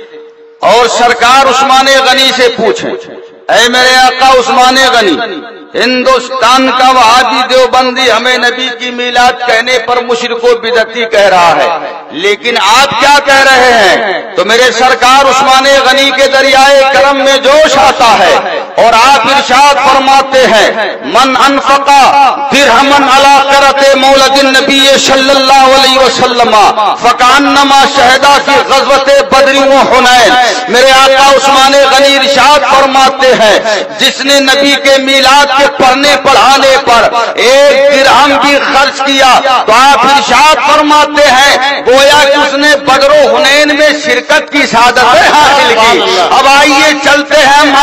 اور سرکار عثمان غنی سے پوچھیں اے میرے آقا عثمان غنی ہندوستان کا وہابی دیوبندی ہمیں نبی کی میلاد کہنے پر مشرک و بدعتی کہہ رہا ہے، لیکن آپ کیا کہہ رہے ہیں؟ تو میرے سرکار عثمان غنی کے دریائے کرم میں جوش آتا ہے اور آپ ارشاد فرماتے ہیں من انفقا درہمن علی قرۃ مولد النبی صلی اللہ علیہ وسلم فکانما شہدا کی غزوۃ بدر و حنین۔ میرے آقا عثمان غنی ارشاد فرماتے ہیں جس نے نبی کے میلاد کے پڑھنے پڑھانے پر 1 درہم بھی خرچ کیا تو آپ ارشاد فرماتے ہیں گویا کہ اس نے بدر و حنین میں شرکت کی سعادت حاصل کی۔ اب آئیے چلتے ہیں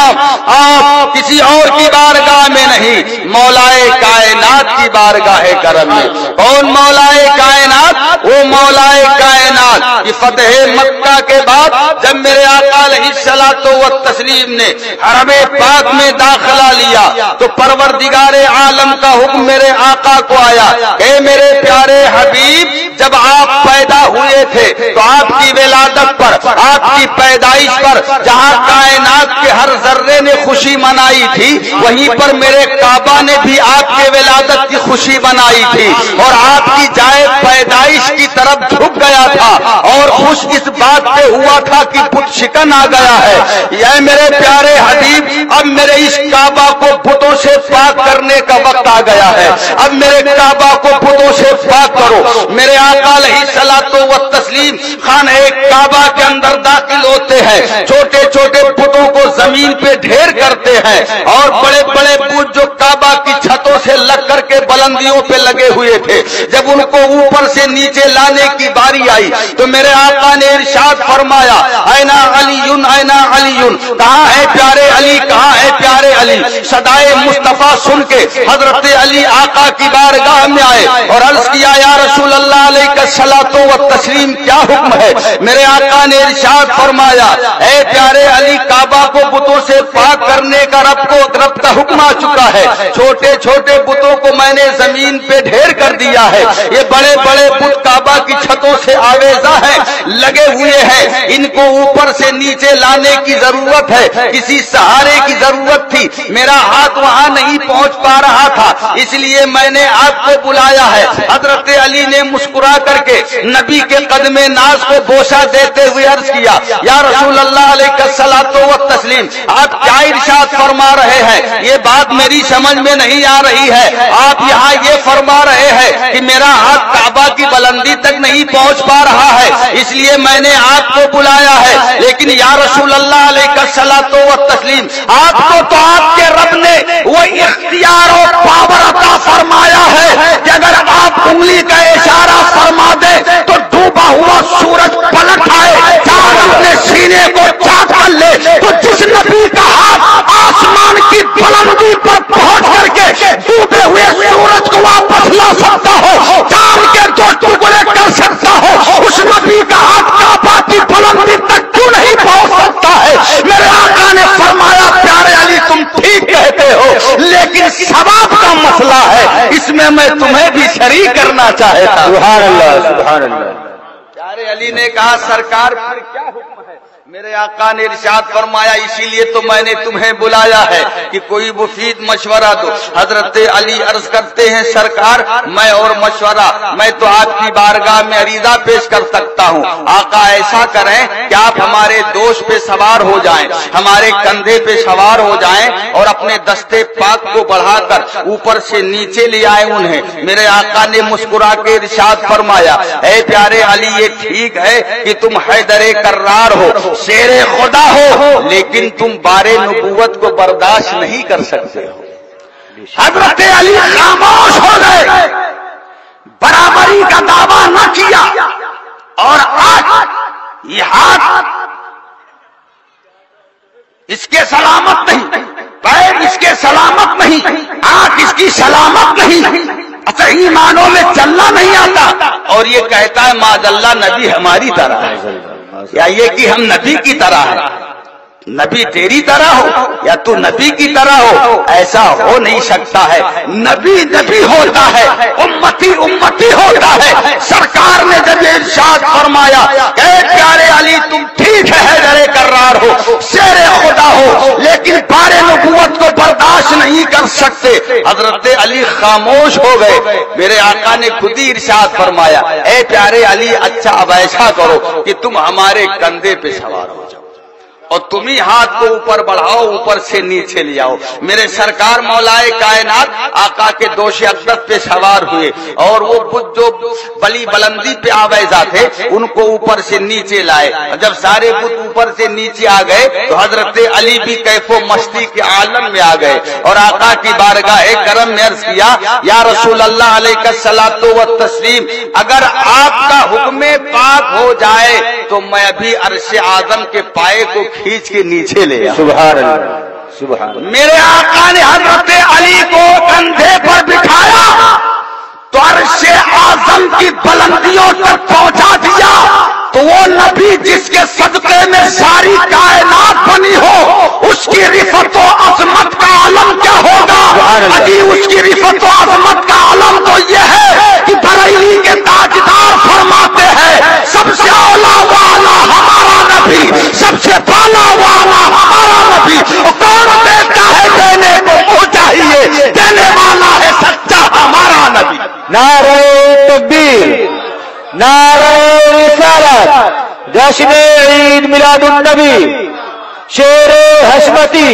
آپ کسی اور کی بارگاہ میں نہیں، مولائے کائنات کی بارگاہ کرم میں۔ کون مولائے کائنات؟ وہ مولائے کائنات کی فتح مکہ کے بعد جب میرے آقا علیہ الصلوۃ والتسلیم نے حرم پاک میں داخلہ لیا تو پروردگار عالم کا حکم میرے آقا کو آیا، اے میرے پیارے حبیب جب آپ پیدا ہوئے تھے تو آپ کی ولادت پر، آپ کی پیدائش پر جہاں کائنات کے ہر ذرے نے خوشی منائی تھی وہیں پر میرے کعبہ نے بھی آپ کے ولادت کی خوشی منائی تھی اور آپ کی جائے پیدائش کی طرف جھک گیا تھا اور خوش اس بات پہ ہوا تھا کہ بت شکن آ گیا ہے۔ یہ میرے پیارے حبیب اب میرے اس کعبہ کو بتوں سے پاک کرنے کا وقت آ گیا ہے، اب میرے کعبہ کو بتوں سے پاک کرو۔ میرے آقا علیہ الصلوۃ والتسلیم خانہ کعبہ کے اندر داخل ہوتے ہیں، چھوٹے چھوٹے بتوں کو زمین پہ ڈھیر کرتے ہیں اور بڑے بڑے بت جو کعبہ کی چھتوں سے لگ کر کے بلندیوں پہ لگے ہوئے تھے جب ان کو اوپر سے نیچے لانے کی باری آئی تو میرے آقا نے ارشاد فرمایا اینا علی اینا علی، کہاں ہے پیارے علی، کہاں ہے پیارے علی؟ صدائے مصطفیٰ سن کے حضرت علی آقا کی بارگاہ میں آئے اور عرض کیا یا رسول اللہ علیہ الصلوۃ والتسلیم کیا حکم ہے؟ میرے آقا نے ارشاد فرمایا اے پیارے علی کعبہ کو بتوں سے پاک کرنے کا رب کا حکم آ چکا ہے، چھوٹے چھوٹے بتوں کو میں نے زمین پہ ڈھیر کر دیا ہے، یہ بڑے بڑے بت کعبہ کی چھتوں سے آویزہ ہیں، لگے ہوئے ہیں، ان کو اوپر سے نیچے لانے کی ضرورت ہے، کسی سہارے کی ضرورت تھی، میرا ہاتھ وہاں نہیں پہنچ پا رہا تھا اس لیے میں نے آپ کو بلایا ہے۔ حضرت علی نے مسکرا کر کے نبی کے قدم ناز کو بوسہ دیتے ہوئے عرض کیا یا رسول اللہ علیہ الصلوۃ والتسلیم آپ کیا ارشاد فرما رہے ہیں؟ یہ بات میری سمجھ میں نہیں آ رہی ہے، آپ یہاں یہ فرما رہے ہیں کہ میرا ہاتھ کعبہ کی بلندی تک نہیں پہنچ پا رہا ہے اس لیے میں نے آپ کو بلایا ہے، لیکن یا رسول اللہ علیہ الصلوۃ والتسلیم آپ کو تو آپ کے رب نے وہ اختیار اور پاور عطا فرمایا ہے کہ اگر آپ انگلی کا اشارہ فرما دیں تو ڈوبا ہوا سورج پلٹ آئے، چاند اپنے سینے کو چاک کر لے، تو جس نبی کا ہاتھ آسمان کی بلندی پر پہنچ کر کے ڈوبے ہوئے سورج کو واپس لا سکتا ہو، چاند کے 2 ٹکڑے کر سکتا ہو، اس نبی کا ہاتھ کعبہ کی بلندی تک کیوں نہیں پہنچ سکتا ہے؟ میرے آقا نے فرمایا پیارے علی تم ٹھیک کہتے ہو لیکن ثواب کا مسئلہ ہے، اس میں میں تمہیں بھی شریک کرنا چاہتا ہوں۔ سبحان اللہ سبحان اللہ۔ پیارے علی نے کہا سرکار پھر کیا حکم ہے؟ میرے آقا نے ارشاد فرمایا اسی لیے تو میں نے تمہیں بلایا ہے کہ کوئی مفید مشورہ دو۔ حضرت علی عرض کرتے ہیں سرکار میں اور مشورہ میں تو آپ کی بارگاہ میں عریضہ پیش کر سکتا ہوں، آقا ایسا کریں کہ آپ ہمارے دوش پہ سوار ہو جائیں، ہمارے کندھے پہ سوار ہو جائیں اور اپنے دستے پاک کو بڑھا کر اوپر سے نیچے لے آئے انہیں۔ میرے آقا نے مسکرا کے ارشاد فرمایا اے پیارے علی یہ ٹھیک ہے کہ تم حیدر کرار ہو، شیر خدا ہو، لیکن تم بارے نبوت کو برداشت نہیں کر سکتے ہو۔ حضرت علی خاموش ہو گئے، برابری کا دعویٰ نہ کیا، اور آج یہ ہاتھ اس کے سلامت نہیں، پیر اس کے سلامت نہیں، آنکھ اس کی سلامت نہیں، صحیح معنوں میں چلنا نہیں آتا، اور یہ کہتا ہے معاذ اللہ نبی ہماری طرح ہے، یا یہ کہ ہم نبی کی طرح ہیں، نبی تیری طرح ہو یا تو نبی کی طرح ہو، ایسا ہو نہیں سکتا ہے، نبی نبی ہوتا ہے، امتی امتی ہوتا ہے۔ سرکار نے جب ارشاد فرمایا کہ پیارے علی تم ٹھیک ہے حیدر کرار ہو، شیر خدا ہو، لیکن بار نبوت کو برداشت نہیں کر سکتے. حضرت علی خاموش ہو گئے. میرے آقا نے خود ہی ارشاد فرمایا اے پیارے علی اچھا اب ایسا کرو کہ تم ہمارے کندھے پہ سوار ہو جاؤ اور تم ہی ہاتھ کو اوپر بڑھاؤ, اوپر سے نیچے لے آؤ. میرے سرکار مولائے کائنات آقا کے دوش اقدس پہ سوار ہوئے اور وہ بت جو بلی بلندی پہ آویزا تھے ان کو اوپر سے نیچے لائے. جب سارے بت اوپر سے نیچے آ گئے تو حضرت علی بھی کیف و مستی کے عالم میں آ گئے اور آقا کی بارگاہ کرم میں عرض کیا یا رسول اللہ علیہ الصلوۃ والتسلیم, اگر آپ کا حکم پاک ہو جائے تو میں ابھی عرش اعظم کے پائے کو کھینچ کے نیچے لے آؤں. سبحان اللہ, سبحان اللہ. میرے آقا نے حضرت علی کو کندھے پر بٹھایا تو عرش اعظم کی بلندیوں تک پہنچا دیا. تو وہ نبی جس کے صدقے میں ساری کائنات بنی ہو اس کی رفت و عظمت کا عالم کیا ہوگا؟ ابھی اس کی رفت و عظمت کا عالم تو یہ ہے کہ بریلی کے تاجدار فرماتے ہیں سب سے اولا والا ہمارا نبی, سب سے بالا والا ہمارا نبی. کون دیتا ہے دینے کو وہ چاہیے, دینے والا ہے سچا ہمارا نبی. نعرہ تکبیر, نعرہ رسالت, جشن عید میلاد النبی, شیر حشمتی,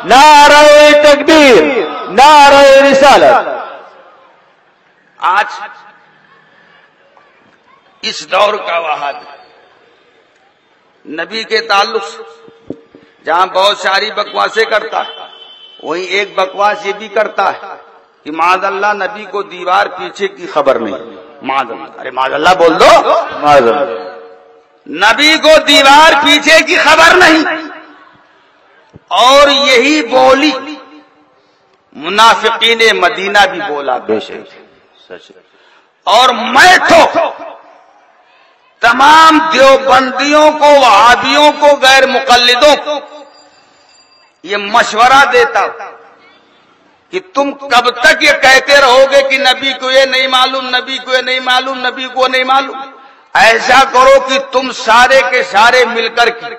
نعرہ تکبیر, نعرہ رسالت. آج اس دور کا واحد نبی کے تعلق سے جہاں بہت ساری بکواسیں کرتا ہے وہیں ایک بکواس یہ بھی کرتا ہے کہ معاذ اللہ نبی کو دیوار پیچھے کی خبر نہیں. معاذ اللہ, ارے معاذ اللہ بول دو. معاذ اللہ, نبی کو دیوار پیچھے کی خبر نہیں. اور یہی بولی منافقین مدینہ بھی بولا. بے شک سچ. اور میں تو تمام دیوبندیوں کو, وہابیوں کو, غیر مقلدوں کو یہ مشورہ دیتا کہ تم کب تک یہ کہتے رہو گے کہ نبی کو یہ نہیں معلوم, نبی کو یہ نہیں معلوم, نبی کو نہیں معلوم. ایسا کرو کہ تم سارے کے سارے مل کر کے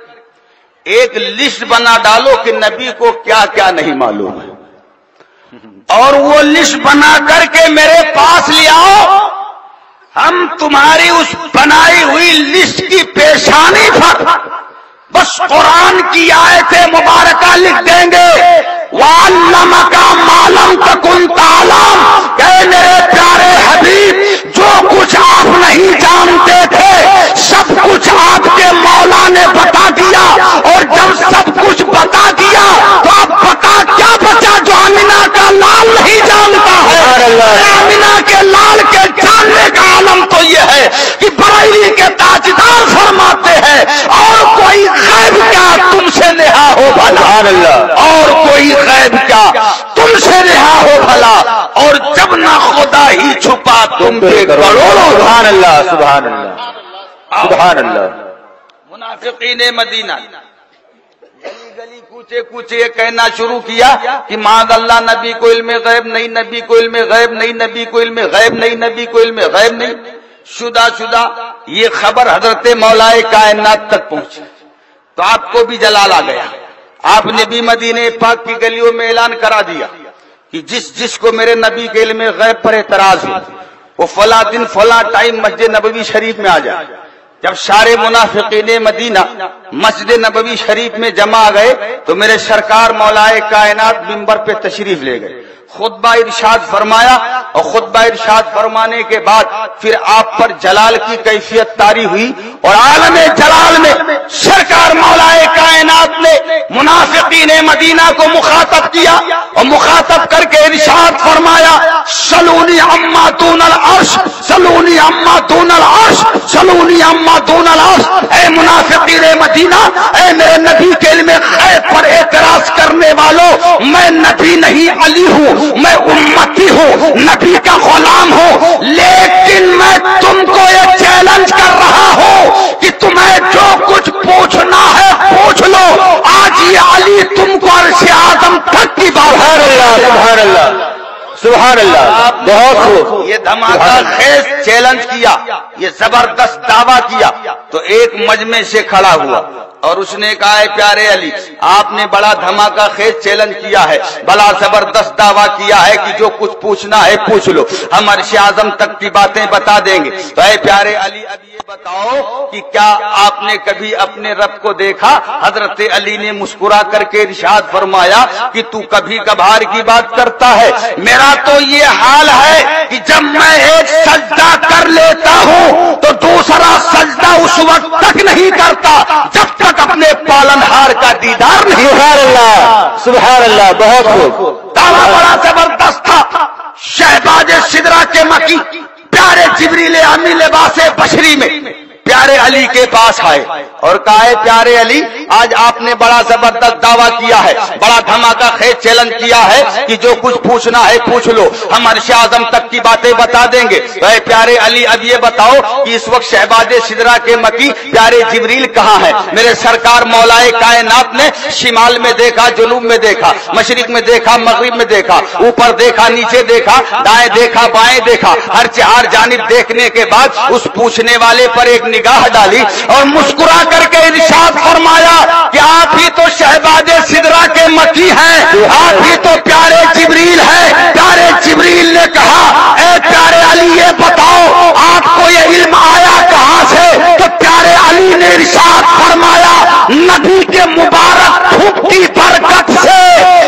ایک لسٹ بنا ڈالو کہ نبی کو کیا کیا نہیں معلوم ہے اور وہ لسٹ بنا کر کے میرے پاس لے آؤ. ہم تمہاری اس بنائی ہوئی لسٹ کی پیشانی پر بس قرآن کی آیت مبارکہ لکھ دیں گے. وَعَلَّمَكَ مَا لَمْ تَكُنْ تَعْلَمْ, کہ میرے پیارے حبیب جو کچھ آپ نہیں جانتے تھے سب کچھ آپ کے مولا نے بتا دیا. اور جب سب کچھ بتا دیا تو اب بتا کیا بچا جو آمینہ کا لال نہیں جانتا ہے. آمینہ کے لال کے جاننے کا عالم تو یہ ہے کہ بریلی کے تاجدار فرماتے ہیں اور کوئی غیب کیا تم سے نہا ہو بھلا, اور کوئی غیب کیا تم سے نہا ہو بھلا. اور جب نہ خدا ہی چھپا تم پہ کروڑوں. سبحان اللہ, سبحان اللہ, سبحان اللہ. منافقین مدینہ گلی گلی کوچے کوچے یہ کہنا شروع کیا کہ معاذ اللہ نبی کو علم غیب نہیں, نبی کو علم غیب نہیں, نبی کو علم غیب نہیں, نبی کو علم غیب نہیں. شدہ یہ خبر حضرت مولائے کائنات تک پہنچی تو آپ کو بھی جلال آ گیا. آپ نے بھی مدینہ پاک کی گلیوں میں اعلان کرا دیا کہ جس کو میرے نبی کے علم غیب پر اعتراض ہو وہ فلاں دن فلاں ٹائم مسجد نبوی شریف میں آ جائے. جب سارے منافقین مدینہ مسجد نبوی شریف میں جمع آ گئے تو میرے سرکار مولائے کائنات منبر پہ تشریف لے گئے. خطبہ ارشاد فرمایا اور خطبہ ارشاد فرمانے کے بعد پھر آپ پر جلال کی کیفیت طاری ہوئی اور عالم جلال میں سرکار مولائے کائنات نے منافقین مدینہ کو مخاطب کیا اور مخاطب کر کے ارشاد فرمایا سلونی اما دون العرش, سلونی اما دون العرش, سلونی اما دون العرش. اے منافقین مدینہ, اے میرے نبی کے علم غیب پر اعتراض کرنے والوں, میں نبی نہیں علی ہوں, میں امتی ہوں, نبی کا غلام ہوں, لیکن میں تم کو یہ چیلنج کر رہا ہوں کہ تمہیں جو کچھ پوچھنا ہے پوچھ لو. آج یہ علی تم کو عرش اعظم تک کی بات. سبحان اللہ, سبحان اللہ. بہت خوب. یہ دھماکہ خیز چیلنج کیا, یہ زبردست دعویٰ کیا تو ایک مجمع سے کھڑا ہوا اور اس نے کہا ہے پیارے علی آپ نے بڑا دھماکہ خیز چیلنج کیا ہے, بڑا زبردست دعویٰ کیا ہے کہ جو کچھ پوچھنا ہے پوچھ لو, ہم عرش اعظم تک کی باتیں بتا دیں گے. تو اے پیارے علی اب یہ بتاؤ کہ کیا آپ نے کبھی اپنے رب کو دیکھا؟ حضرت علی نے مسکرا کر کے ارشاد فرمایا کہ تو کبھی کبھار کی بات کرتا ہے, میرا تو یہ حال ہے کہ جب میں ایک سجدہ کر لیتا ہوں تو دوسرا سجدہ اس وقت تک نہیں کرتا جب تک اپنے پالنہار کا دیدار نہیں. سبحان اللہ, سبحان اللہ, بہت خوب. دعویٰ بڑا زبردست تھا. شہباز سدرہ کے مکی پیارے جبریل امی لباس بشری میں پیارے علی کے پاس آئے اور کہا ہے پیارے علی آج آپ نے بڑا زبردست دعویٰ کیا ہے, بڑا دھماکہ خیز چیلنج کیا ہے کہ جو کچھ پوچھنا ہے پوچھ لو, ہم عرش اعظم تک کی باتیں بتا دیں گے. اے پیارے علی اب یہ بتاؤ کہ اس وقت شہباز سدرہ کے مکی پیارے جبریل کہاں ہے؟ میرے سرکار مولائے کائنات نے شمال میں دیکھا, جنوب میں دیکھا, مشرق میں دیکھا, مغرب میں دیکھا, اوپر دیکھا, نیچے دیکھا, دائیں دیکھا, بائیں دیکھا, ہر چہار جانب دیکھنے کے بعد اس پوچھنے والے پر ایک نگاہ ڈالی اور مسکرا کر کے ارشاد فرمایا کہ آپ ہی تو شہباز سدرہ کے مکی ہیں, آپ ہی تو پیارے جبریل ہیں. پیارے جبریل نے کہا اے پیارے علی یہ بتاؤ آپ کو یہ علم آیا کہاں سے؟ تو پیارے علی نے ارشاد فرمایا نبی کے مبارک تھوک کی برکت سے.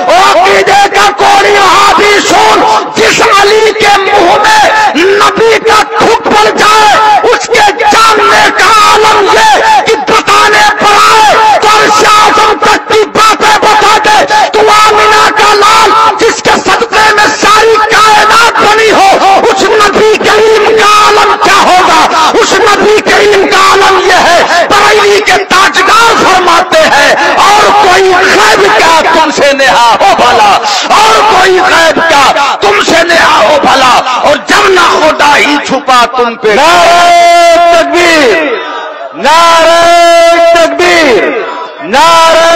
عقیدے کا کوڑی وہاں بھی سن, جس علی کے منہ میں نبی کا تھوک پڑ جائے اس کے جاننے کا عالم یہ کہ بتانے پر آئے تو عرش اعظم تک کی باتیں بتا دے. تو آمینہ کا لال جس کے صدقے میں ساری کائنات بنی ہو, اس نبی کے علم کا عالم کیا ہوگا؟ اس نبی کے علم کا عالم یہ ہے بریلی کے تاجدار فرماتے ہیں اور کوئی غیب کیا تم سے نہا ہو بھلا, اور کوئی غیب کیا تم سے نہا ہو بھلا, اور جب نہ خدا ہی چھپا تم پہ. تکبیر, نعرہ تکبیر, نعرہ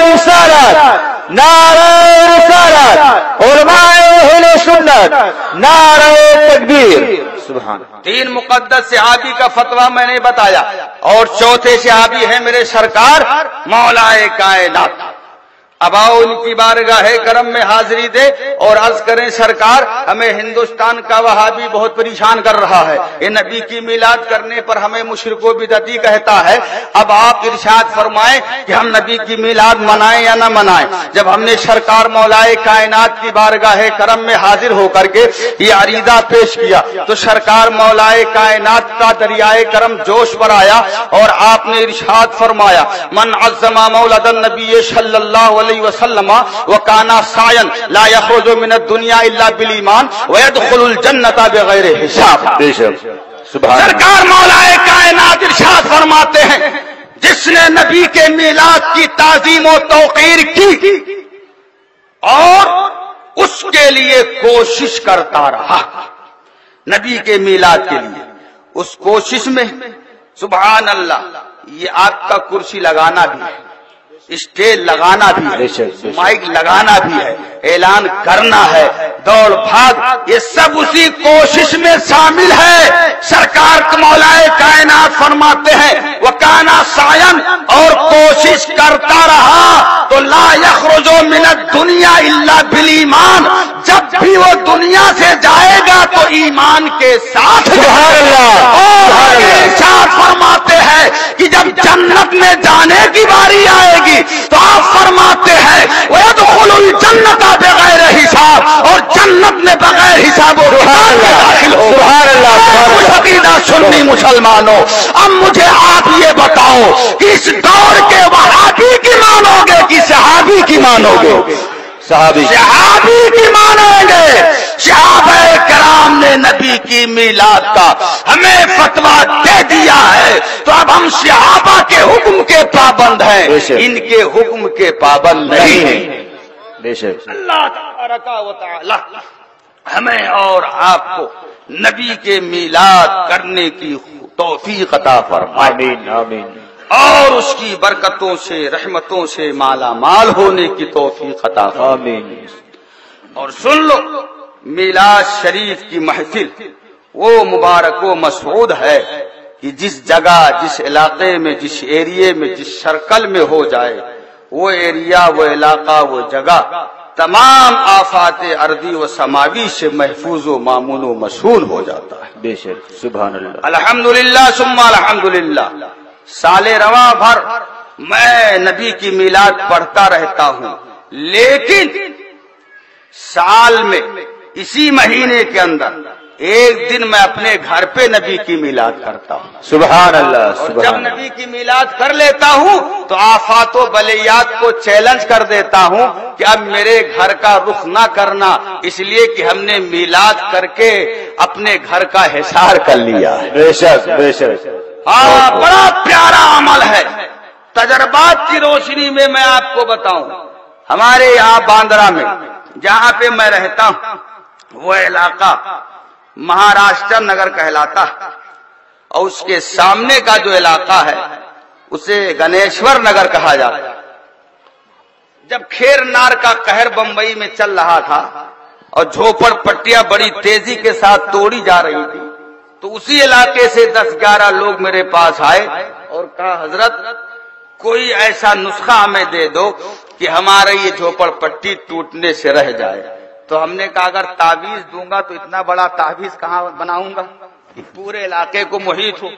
رسالت, نعرہ رسالت, علماء اہل سنت, نعرہ تکبیر. سبحان. تین مقدس صحابی کا فتویٰ میں نے بتایا اور چوتھے صحابی ہیں میرے سرکار مولائے کائنات. اب آؤ ان کی بارگاہ کرم میں حاضری دے اور عرض کریں سرکار ہمیں ہندوستان کا وہابی بہت پریشان کر رہا ہے, یہ نبی کی میلاد کرنے پر ہمیں مشرک و بدعتی کہتا ہے. اب آپ ارشاد فرمائیں کہ ہم نبی کی میلاد منائیں یا نہ منائیں. جب ہم نے سرکار مولائے کائنات کی بارگاہ کرم میں حاضر ہو کر کے یہ عریضہ پیش کیا تو سرکار مولائے کائنات کا دریائے کرم جوش پر آیا اور آپ نے ارشاد فرمایا من عظم مولد النبی صلی اللہ علیہ وسلم وکانا سائن لا یخرج من الدنیا الا بالایمان ويدخل الجنة بغیر حساب. سرکار مولا کائنات ارشاد فرماتے ہیں جس نے نبی کے میلاد کی تعظیم و توقیر کی اور اس کے لیے کوشش کرتا رہا, نبی کے میلاد کے لیے اس کوشش میں سبحان اللہ یہ آپ کا کرسی لگانا بھی ہے, اسٹیج لگانا بھی ہے, مائک لگانا بھی ہے, اعلان کرنا ہے, دوڑ بھاگ, یہ سب اسی کوشش میں شامل ہے. سرکار مولائے کائنات فرماتے ہیں وکانا سائن, اور کوشش کرتا رہا تو لا یخرج من الدنیا الا بالایمان, جب بھی وہ دنیا سے جائے گا تو ایمان کے ساتھ. اور ارشاد فرماتے ہیں کہ جب جنت میں جانے کی باری آئے گی تو آپ فرماتے ہیں وَيَدْخُلُ الْجَنَّةَ بِغَيْرِ حساب, اور جنت میں بغیر حساب و کتاب میں داخل ہو. سبحان اللہ. عقیدہ سنی مسلمانوں, اب مجھے آپ یہ بتاؤ کہ اس دور کے وہابی کی مانو گے کہ صحابی کی مانو گے؟ صحابی کی مانیں گے. صحابہ کرام نے نبی کی میلاد کا ہمیں فتویٰ دے دیا ہے تو اب ہم صحابہ کے حکم کے پابند ہیں, ان کے حکم کے پابند نہیں ہیں. اللہ تبارک و تعالی ہمیں اور آپ کو نبی کے میلاد کرنے کی توفیق عطا فرمائے. آمین آمین. اور اس کی برکتوں سے رحمتوں سے مالا مال ہونے کی توفیق عطا فرمائے. آمین. اور سن لو میلاد شریف کی محفل وہ مبارک و مسعود ہے کہ جس جگہ، جس علاقے میں، جس ایریے میں، جس سرکل میں ہو جائے، وہ ایریا، وہ علاقہ، وہ جگہ تمام آفات ارضی و سماوی سے محفوظ و مامون و مصون ہو جاتا ہے۔ بے شک، سبحان اللہ، الحمدللہ ثم الحمدللہ۔ سال رواں بھر میں نبی کی میلاد پڑھتا رہتا ہوں، لیکن سال میں اسی مہینے کے اندر ایک دن میں اپنے گھر پہ نبی کی میلاد کرتا ہوں۔ سبحان اللہ، اور جب سبحان اللہ، نبی کی میلاد کر لیتا ہوں تو آفات و بلیات کو چیلنج کر دیتا ہوں کہ اب میرے گھر کا رخ نہ کرنا، اس لیے کہ ہم نے میلاد کر کے اپنے گھر کا حصار کر لیا ہے۔ بے شک، بے شک، ہاں، بڑا پیارا عمل ہے۔ تجربات کی روشنی میں میں آپ کو بتاؤں، ہمارے یہاں باندرا میں جہاں پہ میں رہتا ہوں وہ علاقہ مہاراشٹر نگر کہلاتا ہے، اور اس کے سامنے کا جو علاقہ ہے اسے گنیشور نگر کہا جاتا ہے۔ جب کھیر نار کا قہر بمبئی میں چل رہا تھا اور جھوپڑ پٹیاں بڑی تیزی کے ساتھ توڑی جا رہی تھی، تو اسی علاقے سے 10-11 لوگ میرے پاس آئے اور کہا حضرت کوئی ایسا نسخہ ہمیں دے دو کہ ہمارے یہ جھوپڑ پٹی ٹوٹنے سے رہ جائے۔ تو ہم نے کہا اگر تعویذ دوں گا تو اتنا بڑا تعویذ کہاں بناؤں گا، پورے علاقے کو محیط ہو،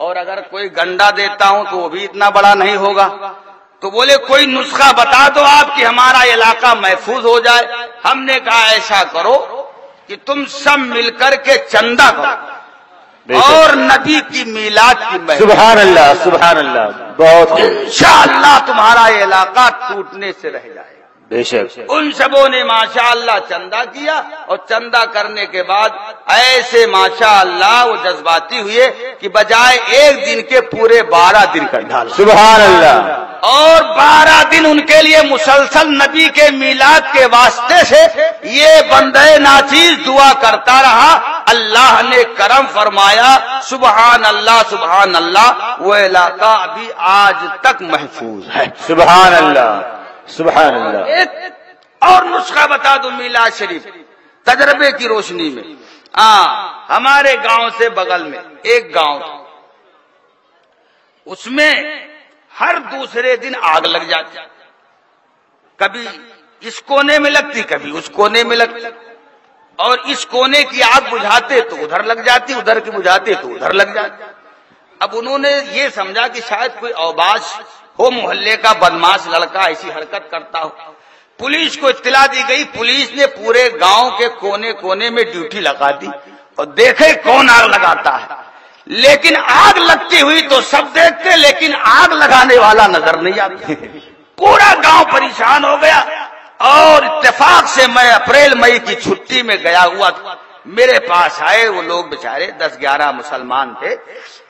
اور اگر کوئی گنڈا دیتا ہوں تو وہ بھی اتنا بڑا نہیں ہوگا۔ تو بولے کوئی نسخہ بتا دو آپ کہ ہمارا علاقہ محفوظ ہو جائے۔ ہم نے کہا ایسا کرو کہ تم سب مل کر کے چندہ کرو اور نبی کی میلاد کی محفل، سبحان اللہ، سبحان اللہ، بہت انشاءاللہ تمہارا یہ علاقہ ٹوٹنے سے رہ جائے۔ بے شک، ان سبوں نے ماشاءاللہ چندہ کیا، اور چندہ کرنے کے بعد ایسے ماشاءاللہ وہ جذباتی ہوئے کہ بجائے ایک دن کے پورے 12 دن کر ڈالا۔ سبحان اللہ، اور 12 دن ان کے لیے مسلسل نبی کے میلاد کے واسطے سے یہ بندے ناچیز دعا کرتا رہا۔ اللہ نے کرم فرمایا، سبحان اللہ، سبحان اللہ، وہ علاقہ ابھی آج تک محفوظ ہے۔ سبحان اللہ، سبحان اللہ۔ ایک اور نسخہ بتا دوں میلاد شریف تجربے کی روشنی میں۔ ہمارے گاؤں سے بغل میں ایک گاؤں تھا، اس میں ہر دوسرے دن آگ لگ جاتی، کبھی اس کونے میں لگتی، کبھی اس کونے میں لگتی، اور اس کونے کی آگ بجھاتے تو ادھر لگ جاتی، ادھر کی بجھاتے تو ادھر لگ جاتی۔ اب انہوں نے یہ سمجھا کہ شاید کوئی اوباش ہو، محلے کا بدماش لڑکا ایسی حرکت کرتا ہو۔ پولیس کو اطلاع دی گئی، پولیس نے پورے گاؤں کے کونے کونے میں ڈیوٹی لگا دی اور دیکھے کون آگ لگاتا ہے۔ لیکن آگ لگتی ہوئی تو سب دیکھتے، لیکن آگ لگانے والا نظر نہیں آتا۔ پورا گاؤں پریشان ہو گیا، اور اتفاق سے میں اپریل مئی کی چھٹی میں گیا ہوا تھا، میرے پاس آئے وہ لوگ بیچارے 10-11 مسلمان تھے،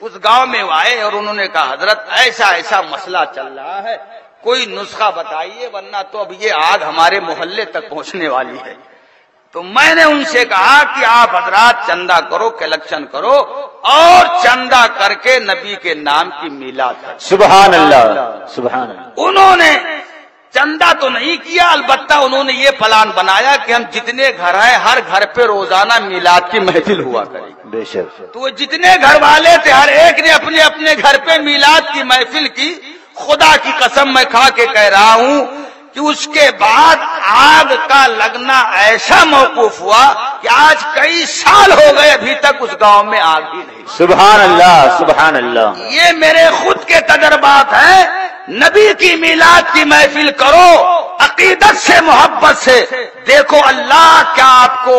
اس گاؤں میں وہ آئے اور انہوں نے کہا حضرت ایسا ایسا مسئلہ چل رہا ہے، کوئی نسخہ بتائیے ورنہ تو اب یہ آگ ہمارے محلے تک پہنچنے والی ہے۔ تو میں نے ان سے کہا کہ آپ حضرات چندہ کرو، کلیکشن کرو، اور چندہ کر کے نبی کے نام کی میلاد کرو۔ سبحان اللہ، سبحان اللہ۔ انہوں نے چندہ تو نہیں کیا، البتہ انہوں نے یہ پلان بنایا کہ ہم جتنے گھر ہیں ہر گھر پہ روزانہ میلاد کی محفل ہوا کرے گی۔ بے شک، تو وہ جتنے گھر والے تھے ہر ایک نے اپنے اپنے گھر پہ میلاد کی محفل کی۔ خدا کی قسم میں کھا کے کہہ رہا ہوں کہ اس کے بعد آگ کا لگنا ایسا موقوف ہوا کہ آج کئی سال ہو گئے ابھی تک اس گاؤں میں آگ ہی نہیں۔ سبحان اللہ، سبحان اللہ۔ یہ میرے خود کے تجربات ہیں۔ نبی کی میلاد کی محفل کرو عقیدت سے، محبت سے، دیکھو اللہ کیا آپ کو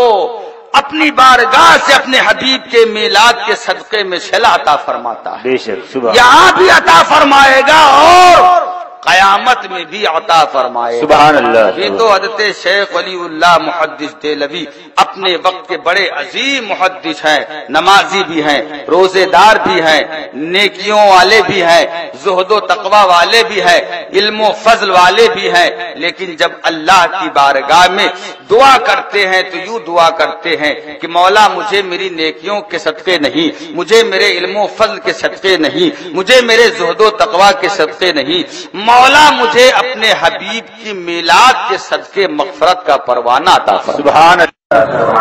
اپنی بارگاہ سے اپنے حبیب کے میلاد کے صدقے میں صلہ عطا فرماتا ہے۔ بے شک، سبحان یہاں بھی عطا فرمائے گا اور قیامت میں بھی عطا فرمائے گا۔ سبحان اللہ۔ ابھی تو حضرت شیخ ولی اللہ محدث دہلوی اپنے وقت کے بڑے عظیم محدث ہیں، نمازی بھی ہیں، روزے دار بھی ہیں، نیکیوں والے بھی ہیں، زہد و تقوی والے بھی ہیں، علم و فضل والے بھی ہیں، لیکن جب اللہ کی بارگاہ میں دعا کرتے ہیں تو یوں دعا کرتے ہیں کہ مولا مجھے میری نیکیوں کے صدقے نہیں، مجھے میرے علم و فضل کے صدقے نہیں، مجھے میرے زہد و تقوی کے صدقے نہیں، مولا مجھے اپنے حبیب کی میلاد کے صدقے مغفرت کا پروانہ عطا فرما۔ سبحان اللہ۔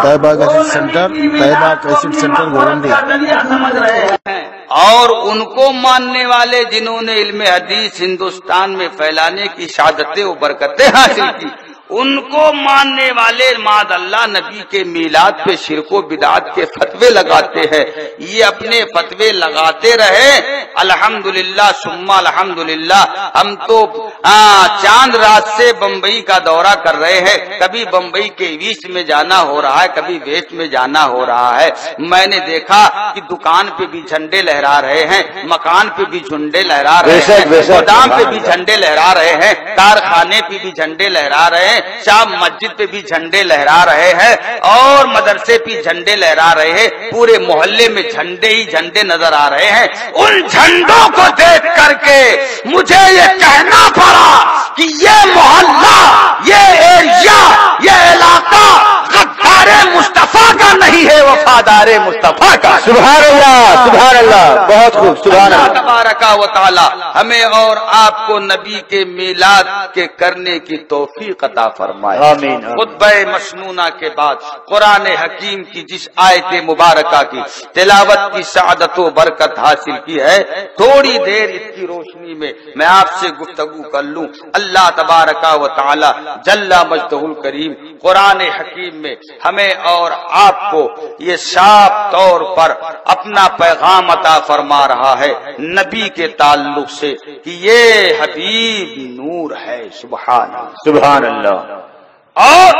طیبہ کیسٹ سینٹر، طیبہ کیسٹ سینٹر گورنڈی۔ سمجھ رہے ہیں اور ان کو ماننے والے جنہوں نے علم حدیث ہندوستان میں پھیلانے کی شہادتیں و برکتیں حاصل کی، ان کو ماننے والے معاذ اللہ نبی کے میلاد پہ شرک و بدعت کے فتوے لگاتے ہیں۔ یہ اپنے فتوے لگاتے رہے، الحمدللہ ثم الحمدللہ۔ ہم تو چاند رات سے بمبئی کا دورہ کر رہے ہیں، کبھی بمبئی کے ایسٹ میں جانا ہو رہا ہے، کبھی ویسٹ میں جانا ہو رہا ہے۔ میں نے دیکھا کہ دکان پہ بھی جھنڈے لہرا رہے ہیں، مکان پہ بھی جھنڈے لہرا رہے ہیں، گودام پہ بھی جھنڈے لہرا رہے ہیں، کارخانے پہ بھی جھنڈے لہرا رہے ہیں، شام مسجد پہ بھی جھنڈے لہرا رہے ہیں، اور مدرسے پہ جھنڈے لہرا رہے ہیں، پورے محلے میں جھنڈے ہی جھنڈے نظر آ رہے ہیں۔ ان جھنڈوں کو دیکھ کر کے مجھے یہ کہنا پڑا کہ یہ محلہ، یہ ایریا، یہ علاقہ غدار مصطفیٰ کا نہیں ہے، وفادار مصطفیٰ کا۔ سبحان اللہ، سبحان اللہ، بہت خوب، سبحان اللہ تبارک و تعالی ہمیں اور آپ کو نبی کے میلاد کے کرنے کی توفیق عطا فرمائے۔ آمین۔ خطبہ مسنونہ کے بعد قرآن حکیم کی جس آیت مبارکہ کی تلاوت کی سعادت و برکت حاصل کی ہے، تھوڑی دیر اس کی روشنی میں میں آپ سے گفتگو کر لوں۔ اللہ تبارک و تعالی جل مجدہ الکریم قرآن حکیم میں ہمیں اور آپ کو یہ صاف طور پر اپنا پیغام عطا فرما رہا ہے نبی کے تعلق سے کہ یہ حبیب نور ہے۔ سبحان اللہ، سبحان اللہ۔ اور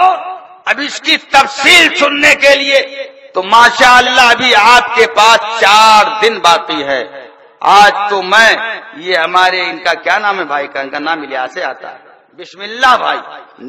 اب اس کی تفصیل سننے کے لیے تو ماشاء اللہ ابھی آپ کے پاس 4 دن باقی ہے۔ آج تو میں یہ ہمارے ان کا کیا نام ہے بھائی کا، ان کا نام الیاس سے آتا ہے، بسم اللہ بھائی،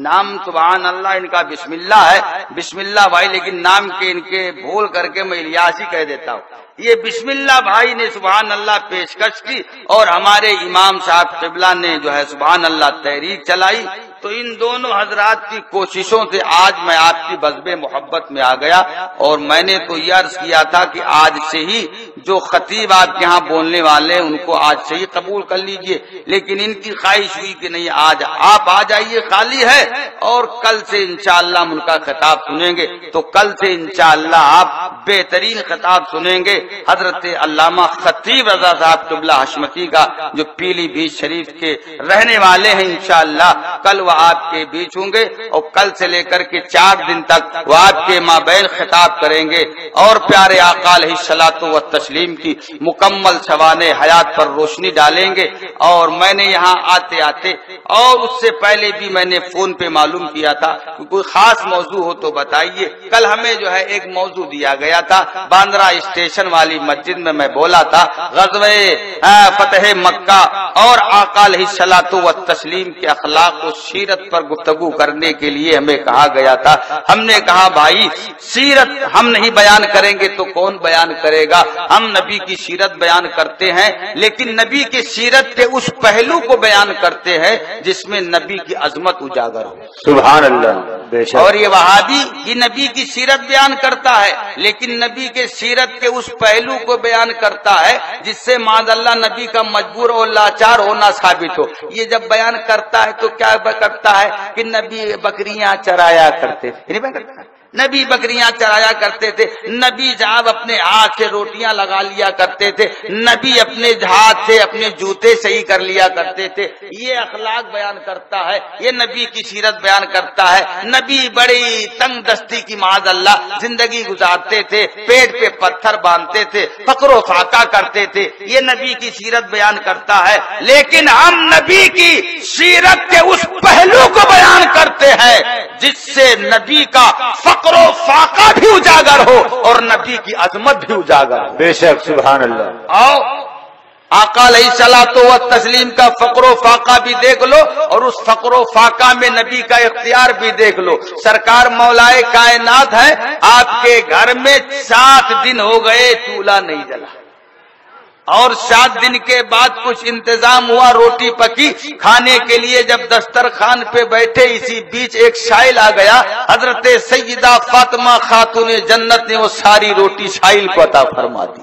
نام سبحان اللہ ان کا بسم اللہ ہے، بسم اللہ بھائی، لیکن نام کے ان کے بھول کر کے میں الیاس ہی کہہ دیتا ہوں۔ یہ بسم اللہ بھائی نے سبحان اللہ پیشکش کی اور ہمارے امام صاحب قبلہ نے جو ہے سبحان اللہ تحریک چلائی، تو ان دونوں حضرات کی کوششوں سے آج میں آپ کی بزم محبت میں آ گیا۔ اور میں نے تو یہ عرض کیا تھا کہ آج سے ہی جو خطیب آپ کے ہاں بولنے والے ان کو آج سے ہی قبول کر لیجئے، لیکن ان کی خواہش ہوئی کہ نہیں آج آپ آ جائیے، خالی ہے، اور کل سے انشاءاللہ ہم ان کا خطاب سنیں گے۔ تو کل سے انشاءاللہ آپ بہترین خطاب سنیں گے حضرت علامہ خطیب رضا صاحب قبلہ حشمتی کا، جو پیلی بھیت شریف کے رہنے والے ہیں۔ انشاءاللہ کل وہ آپ کے بیچ ہوں گے، اور کل سے لے کر کے 4 دن تک وہ آپ کے مابین خطاب کریں گے اور پیارے آقا علیہ الصلوۃ والتسلیم کی مکمل سوانح حیات پر روشنی ڈالیں گے۔ اور میں نے یہاں آتے آتے اور اس سے پہلے بھی میں نے فون پہ معلوم کیا تھا کہ کوئی خاص موضوع ہو تو بتائیے۔ کل ہمیں جو ہے ایک موضوع دیا گیا تھا، باندرا اسٹیشن والی مسجد میں میں بولا تھا غزوہ فتح مکہ اور آقا علیہ الصلوۃ والتسلیم کے اخلاق و سیرت پر گفتگو کرنے کے لیے ہمیں کہا گیا تھا۔ ہم نے کہا بھائی سیرت ہم نہیں بیان کریں گے تو کون بیان کرے گا؟ ہم نبی کی سیرت بیان کرتے ہیں، لیکن نبی کی سیرت کے اس پہلو کو بیان کرتے ہیں جس میں نبی کی عظمت اجاگر ہو۔ سبحان اللہ، بے شک۔ اور یہ وہابی یہ نبی کی سیرت بیان کرتا ہے، لیکن نبی کے سیرت کے اس پہلو کو بیان کرتا ہے جس سے معاذ اللہ نبی کا مجبور اور لاچار ہونا ثابت ہو۔ یہ جب بیان کرتا ہے تو کیا کرتا ہے کہ نبی بکریاں چرایا کرتے تھے، نبی بکریاں چرایا کرتے تھے، نبی صاحب اپنے ہاتھ سے روٹیاں لگا لیا کرتے تھے، نبی اپنے ہاتھ سے اپنے جوتے صحیح کر لیا کرتے تھے۔ یہ اخلاق بیان کرتا ہے، یہ نبی کی سیرت بیان کرتا ہے۔ نبی بڑی تنگ دستی کی معاذ اللہ زندگی گزارتے تھے، پیٹ پہ پتھر باندھتے تھے، فقر و فاقہ کرتے تھے، یہ نبی کی سیرت بیان کرتا ہے۔ لیکن ہم نبی کی سیرت کے اس پہلو کو بیان کرتے ہیں جس سے نبی کا فقر و فاقہ بھی اجاگر ہو اور نبی کی عظمت بھی اجاگر ہو۔ بے شک، سبحان اللہ۔ آؤ آقا علیہ الصلوۃ والتسلیم کا فقر و فاقہ بھی دیکھ لو، اور اس فقر و فاقہ میں نبی کا اختیار بھی دیکھ لو۔ سرکار مولائے کائنات ہے، آپ کے گھر میں 7 دن ہو گئے چولہا نہیں جلا، اور 7 دن کے بعد کچھ انتظام ہوا، روٹی پکی کھانے کے لیے۔ جب دسترخوان پہ بیٹھے اسی بیچ ایک سائل آ گیا، حضرت سیدہ فاطمہ خاتون جنت نے وہ ساری روٹی سائل کو عطا فرما دی۔